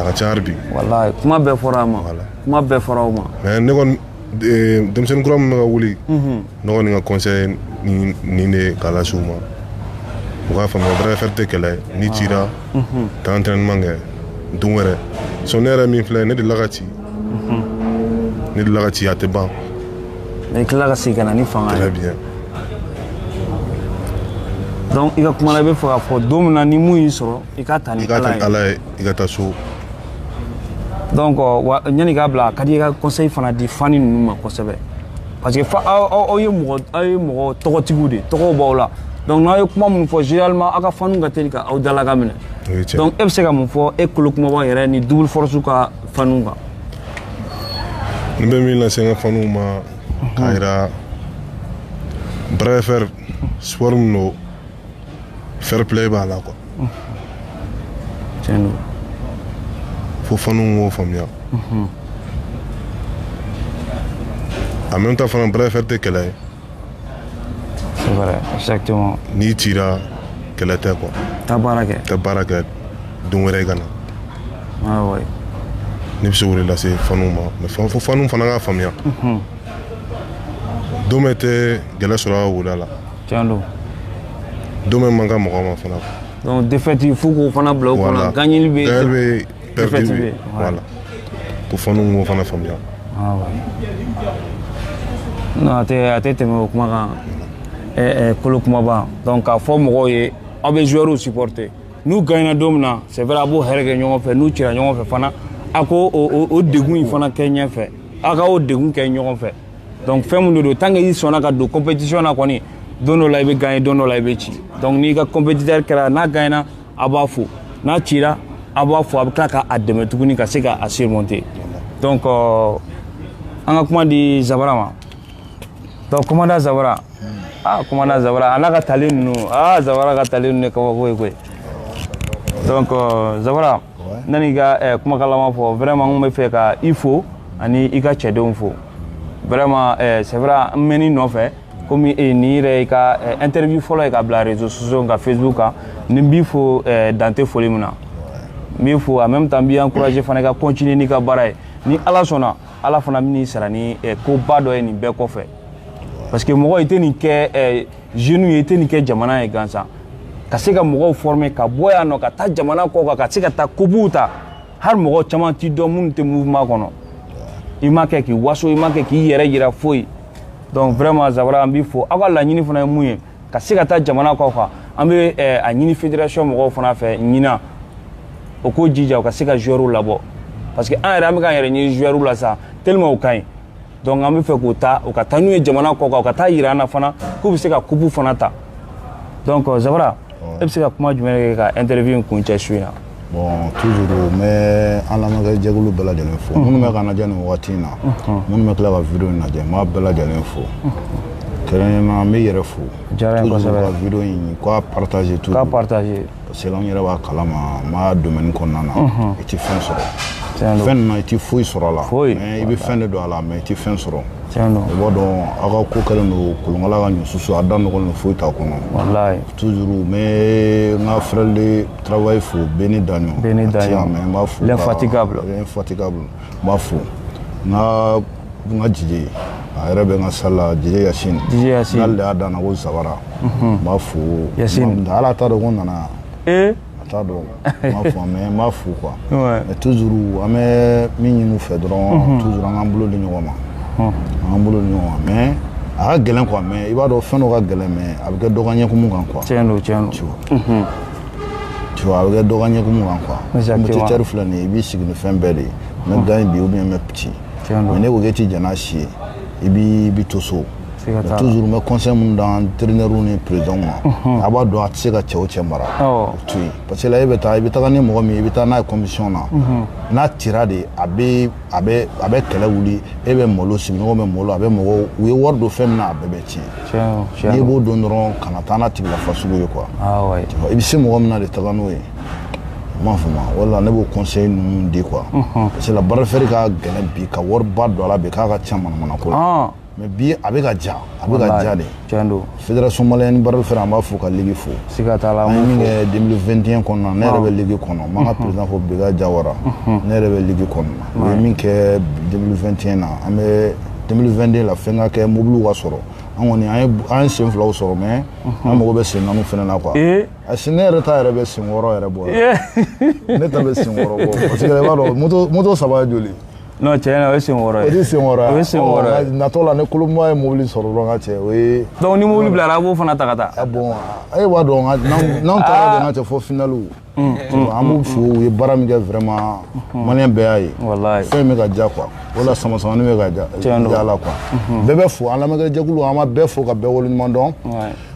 a ka ca hali bi wallahi kuma bɛɛ fɔra o ma mais ne kɔni denmisɛnnin kura min bɛ ka wuli ne kɔni ka conseil nin de k'a lase u ma u k'a faamuya bras de fer tɛ kɛlɛ n'i cira taa entraînement kɛ don wɛrɛ so ne yɛrɛ min filɛ ne delila ka ci a tɛ ban mais i tila ka segin ka na ni fanga très bien donc i ka kuma la i bɛ fɛ k'a fɔ don min na ni mun y'i sɔrɔ i ka ta ni ala ye i ka taa so donc ɲani k'a bila a ka di i ka conseil fana di fani ninnu ma kosɛbɛ parce que aw ye mɔgɔ tɔgɔtigiw de tɔgɔw b'aw la donc n'aw ye kuma min fɔ généralement aw ka faniw ka teli ka aw dalaga minɛ donc e bɛ se ka mun fɔ e kolo kumaba yɛrɛ ni double force ka faniw kan n bɛ min lase n ka faniw ma k'a jira bras de fer sport min don fair play b'a la quoi tiɲɛ don fo faniw k'o faamuya en même temps fana bras de fer tɛ kɛlɛ ye c'est vrai exactement n'i cira kɛlɛ tɛ quoi taa baara kɛ don wɛrɛ i ka na ah ouais ne bɛ se k'o de lase faniw ma mais fo faniw fana k'a faamuya don bɛɛ tɛ gɛlɛ sɔrɔ a ka woda la tiɲɛ don don bɛɛ man kan mɔgɔ ma fana donc défaite fo k'o fana bila o kɔnɔ gagneli bɛ perdu bɛ voilà ko faniw k'o fana faamuya ah ouais non a tɛ tɛmɛ o kuma kan kolo kumaba donc k'a fɔ mɔgɔw ye aw bɛ joueurs supporter n'u gagnera don min na c'est vrai a b'o hɛrɛ kɛ ɲɔgɔn fɛ n'u cira ɲɔgɔn fɛ fana a ko o degun in fana kɛ ɲɛfɛ a ka o degun kɛ ɲɔgɔn fɛ donc fɛn min de don tant que i sɔnna ka don compétition na kɔni don dɔ la i bɛ gagner don dɔ la i bɛ ci donc n'i ka compétiteur kɛra n'a gagnera a b'a fo n'a cira a b'a fo a bɛ tila k'a dɛmɛ tuguni ka se k'a surmonter donc an ka kuma di Zabara ma donc commandant Zabara commandant Zabara ala ka tali ninnu Zabara ka tali ninnu kabako ye koyi donc Zabara nani ka kumakan laban fɔ vraiment n bɛ fɛ ka i fo ani i ka cɛdenw fo vraiment c'est vrai n mɛ nin nɔfɛ komi ni yɛrɛ i ka interview fɔlɔ ye ka bila réseaux sociaux ka Facebook kan ni n b'i fo dan tɛ foli min na n b'i fo en même temps n b'i encourager fana i ka continuer n'i ka baara ye ni ala sɔnna ala fana bɛ n'i sara ni koba dɔ ye nin bɛɛ kɔfɛ parce que mɔgɔ i tɛ nin kɛ jeune ye i tɛ nin kɛ jamana ye gansan ka se ka mɔgɔw former ka bɔ yan nɔ ka taa jamana kɔ kan ka se ka taa kobuw ta hali mɔgɔ caman t'i dɔn minnu tɛ mouvement kɔnɔ i ma kɛ k'i waso i ma kɛ k'i yɛrɛ yira foyi donc vraiment Zabara an b'i fo aw ka laɲini fana ye mun ye ka se ka taa jamana kɔ kan an bɛ a ɲini fédération mɔgɔw fana fɛ ɲinan o k'o jija u ka se ka joueurs labɔ parce que an yɛrɛ an bɛ k'an yɛrɛ ɲini joueurs la sa tellement u ka ɲi donc an bɛ fɛ k'u ta u ka taa n'u ye jamana kɔ kan u ka taa yira an na fana k'u bɛ se ka coupe fana ta donc Zabara e bɛ se ka kuma jumɛn kɛ ka interview in kun cɛ su in na bon toujours n bɛ an lamɛnkɛjɛkulu bɛɛ lajɛlen fo minnu bɛ k'an lajɛ nin wagati in na minnu bɛ tila ka video in lajɛ n b'a bɛɛ lajɛlen fo kɛrɛnkɛrɛnnenya n bɛ yɛrɛ fo toujours ka video in k'a partager tout parce que an yɛrɛ b'a kalama n b'a domaine kɔnɔna na i tɛ fɛn sɔrɔ fɛn ninnu na i tɛ foyi sɔrɔ a la mais i bɛ fɛn de don a la mais i tɛ fɛn sɔrɔ i b'a dɔn aw ka ko kɛlen don kolonkala ka ɲɔsusu a da nɔgɔlen don foyi t'a kɔnɔ toujours n bɛ n ka frère de travail fo Beni Daɲo n b'a fo l'infatigable n b'a fo n ka Djidje a yɛrɛ bɛ n ka salle la Djidje Yasine n'ale de y'a danna ko Zabara n b'a fo ala t'a dɔn ko n nana yan a t'a dɔn n b'a fo mais n b'a fo quoi mais toujours an bɛ min ɲini u fɛ dɔrɔn toujours an k'an bolo di ɲɔgɔn ma an bolo ni ɲɔgɔn mais a ka gɛlɛn quoi mais i b'a dɔn fɛn dɔ ka gɛlɛn mais a bɛ kɛ dɔ ka ɲɛkumu kan quoi tu vois a bɛ kɛ dɔ ka ɲɛkumu kan quoi motiteur filɛ nin ye i b'i sigi ni fɛn bɛɛ de ye n bɛ gagne bi ou bien n bɛ petit mais ne ko k'e ti jɛn n'a si ye i b'i to so mais toujours n bɛ conseil minnu d'an entraîneur ni président ma a b'a dɔn a tɛ se ka cɛ o cɛ mara o to yen parce que la i bɛ taga ni mɔgɔ min ye i bɛ taa n'a ye compétition na n'a tira de a bɛ kɛlɛ wuli e bɛ malo sigiɲɔgɔn bɛ malo a bɛ mɔgɔw u ye wari don fɛn min na a bɛɛ bɛ tiɲɛ n'i b'o dɔn dɔrɔn kana taa n'a tigi la fasugu ye quoi i bɛ se mɔgɔ min na de taga n'o ye i m'a faamu wala ne b'o conseil ninnu di quoi parce que la barre fɛrɛ ka gɛlɛn bi ka wariba don a la bi k'a ka ca manamana ko la mais bi a bɛ ka ja de fédération malienne barre fɛrɛ an b'a fɔ ka ligue fo siga t'a la an ye min kɛ 2021 kɔnɔna ne yɛrɛ bɛ ligue kɔnɔ n b'an ka président fɔ Bega Jawara ne yɛrɛ bɛ ligue kɔnɔ u ye min kɛ 2021 na an bɛ 2022 la fɛn ka kɛ mobiliw ka sɔrɔ an kɔni an ye sen filaw sɔrɔ mais an mago bɛ sen naaniw fɛnɛ na quoi a sen ne yɛrɛ ta yɛrɛ bɛ sen wɔɔrɔ yɛrɛ bɔ ne ta bɛ sen wɔɔrɔ bɔ parce que i b'a dɔn moto saba ye joli non tiɲɛ na o ye sen wɔɔrɔ ye o ye sen wɔɔrɔ ye o ye sen wɔɔrɔ ye natɔ la ni kolonba ye mobili sɔrɔ dɔrɔn ka cɛ o ye donc ni mobili bilara a b'o fana ta ka taa bon e b'a dɔn n'anw taara de ka cɛ fɔ finaliw an b'u fo u ye baara min kɛ vraiment maliyɛn bɛɛ y'a ye fɛn bɛ ka diya quoi o la sama-samani bɛ ka diya a la quoi bɛɛ bɛ fo an lamɛnkɛjɛkulu an b'a bɛɛ fo ka bɛɛ waleɲuman dɔn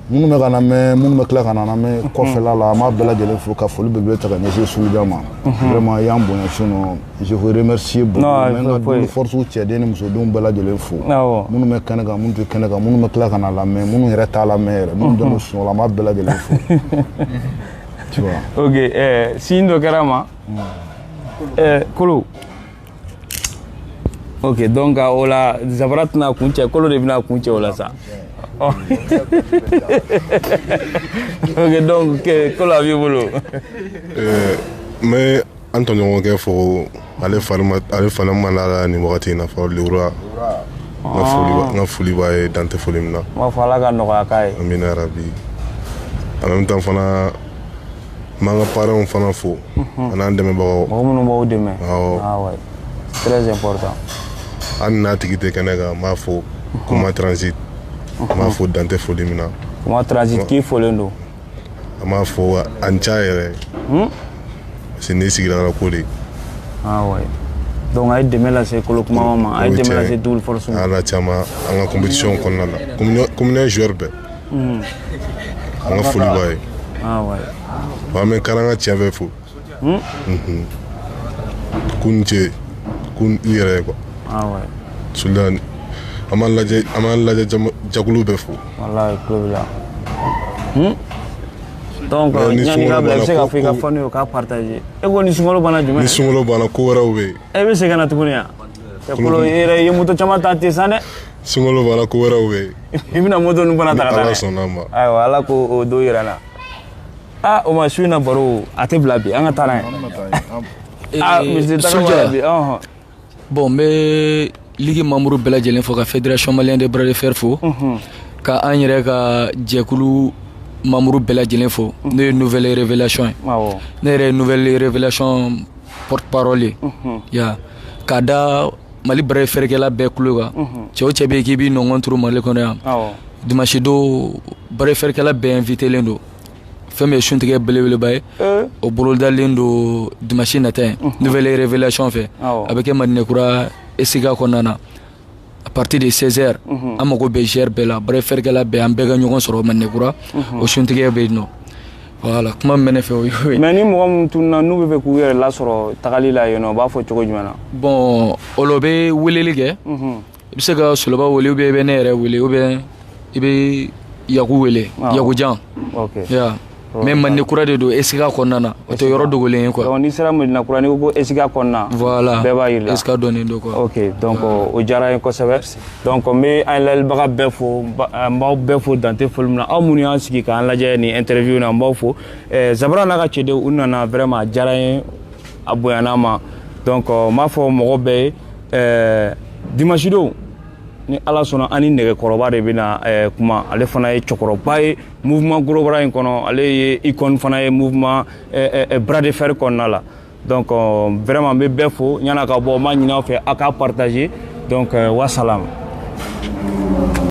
minnu bɛ ka na mɛn minnu bɛ tila ka na lamɛn kɔfɛla la an b'a bɛɛ lajɛlen fo ka foli belebele ta ka ɲɛsin Suguja ma vraiment i y'an bonya sinon je vous remercie beaucoup n bɛ n ka double force cɛden ni musodenw bɛɛ lajɛlen fo minnu bɛ kɛnɛ kan minnu tɛ kɛnɛ kan minnu bɛ tila ka na lamɛn minnu yɛrɛ t'a lamɛn yɛrɛ minnu dɔnnen sunɔgɔ la an b'a bɛɛ lajɛlen fo tu vois ok signe dɔ kɛra ma Kolo ok donc o la Zabara tɛna kun cɛ Kolo de bɛna kun cɛ o la sa ok donc Kolo a b'i bolo n bɛ an tɔɲɔgɔnkɛ fo ale fana ma la nin wagati in na fɔ Lewura n ka foli b'a ye dan tɛ foli min na n b'a fɔ Ala ka nɔgɔya k'a ye amina yarabi en même temps fana n b'an ka parents fana fo an'an dɛmɛbagaw mɔgɔ minnu b'aw dɛmɛ awɔ c'est très important hali n'a tigi tɛ kɛnɛ kan n b'a fo Kuma Transit n b'a fo dan tɛ foli min na Kuma Transit k'i folen don an b'a fo a n ca yɛrɛ parce que ne sigira la ko de donc a ye dɛmɛ lase Kolo Kuma ma a ye dɛmɛ lase double force ma ala caman an ka compétition kɔnɔna la communauté joueur bɛɛ an ka foli b'a ye wa an bɛ kalan ka tiɲɛ bɛɛ fo kun ce kun i yɛrɛ ye quoi Suguja an b'an lajɛ jakulu bɛɛ fo wallahi kulo b'i la donc ɲani ka bila i bɛ se ka fɔ i ka fɔ ne ye o k'a partager e ko ni sunkalo banna jumɛn ni sunkalo banna ko wɛrɛw bɛ yen e bɛ segin ka na tuguni yan Kolo i yɛrɛ ye moto caman ta ten sa dɛ sunkalo banna ko wɛrɛw bɛ yen i bɛna moto ninnu fana ta ka taa Ala sɔnn'a ma ayiwa Ala k'o don yira n na o ma su in na baro a tɛ bila bi an ka taa n'a ye monsieur Tagabara bi bon n bɛ ligue membre bɛɛ lajɛlen fo ka fédération malienne de bras de fer fo ka an yɛrɛ ka jɛkulu membre bɛɛ lajɛlen fo ne ye nouvelle révélation ye ne yɛrɛ ye nouvelle révélation porte parole ye k'a da Mali bras de fer-kɛla bɛɛ kulo kan cɛ o cɛ bɛ yen k'i b'i nɔngɔn turu Mali kɔnɔ yan dimanche don bras de fer-kɛla bɛɛ invité len don fɛn min ye suntigɛ belebeleba ye o bolodalen don dimanche nata ye nouvelle révélation fɛ a bɛ kɛ Madinɛkura Esiga kɔnɔna na à partir de 16h an mago bɛ GR bɛɛ la bras de fer-kɛla bɛɛ an bɛɛ ka ɲɔgɔn sɔrɔ Madinɛkura o suntigɛ bɛ yen nɔ voilà kuma min bɛ ne fɛ o ye mais ni mɔgɔ min tununa n'u bɛ fɛ k'u yɛrɛ lasɔrɔ tagali la yen nɔ u b'a fɔ cogo jumɛn na bon olu bɛ weleli kɛ i bɛ se ka Soloba wele ou bien i bɛ ne yɛrɛ wele ou bien i bɛ Yaku wele Yakujan mais Madinɛkura de don Esiga kɔnɔna na o tɛ yɔrɔ dogolen ye quoi donc n'i sera Madinɛkura n'i ko ko Esiga kɔnɔna voilà bɛɛ b'a yir'i la Esiga dɔnnen don quoi ok donc o diyara n ye kosɛbɛ donc n bɛ an lamɛnbaga bɛɛ fo n b'aw bɛɛ fo dan tɛ foli min na aw minnu y'an sigi k'an lajɛ nin interview na n b'aw fo Zabara n'a ka cɛdenw u nana vraiment a diyara n ye a bonyana ma donc n b'a fɔ mɔgɔ bɛɛ ye dimanche don ni Ala sɔnna an ni nɛgɛkɔrɔba de bɛna kuma ale fana ye cɛkɔrɔba ye mouvement Gorobara in kɔnɔ ale ye icône fana ye mouvement bras de fer kɔnɔna la donc vraiment n bɛ bɛɛ fo yan'a ka bɔ n b'a ɲini aw fɛ a k'a partager donc wassalam.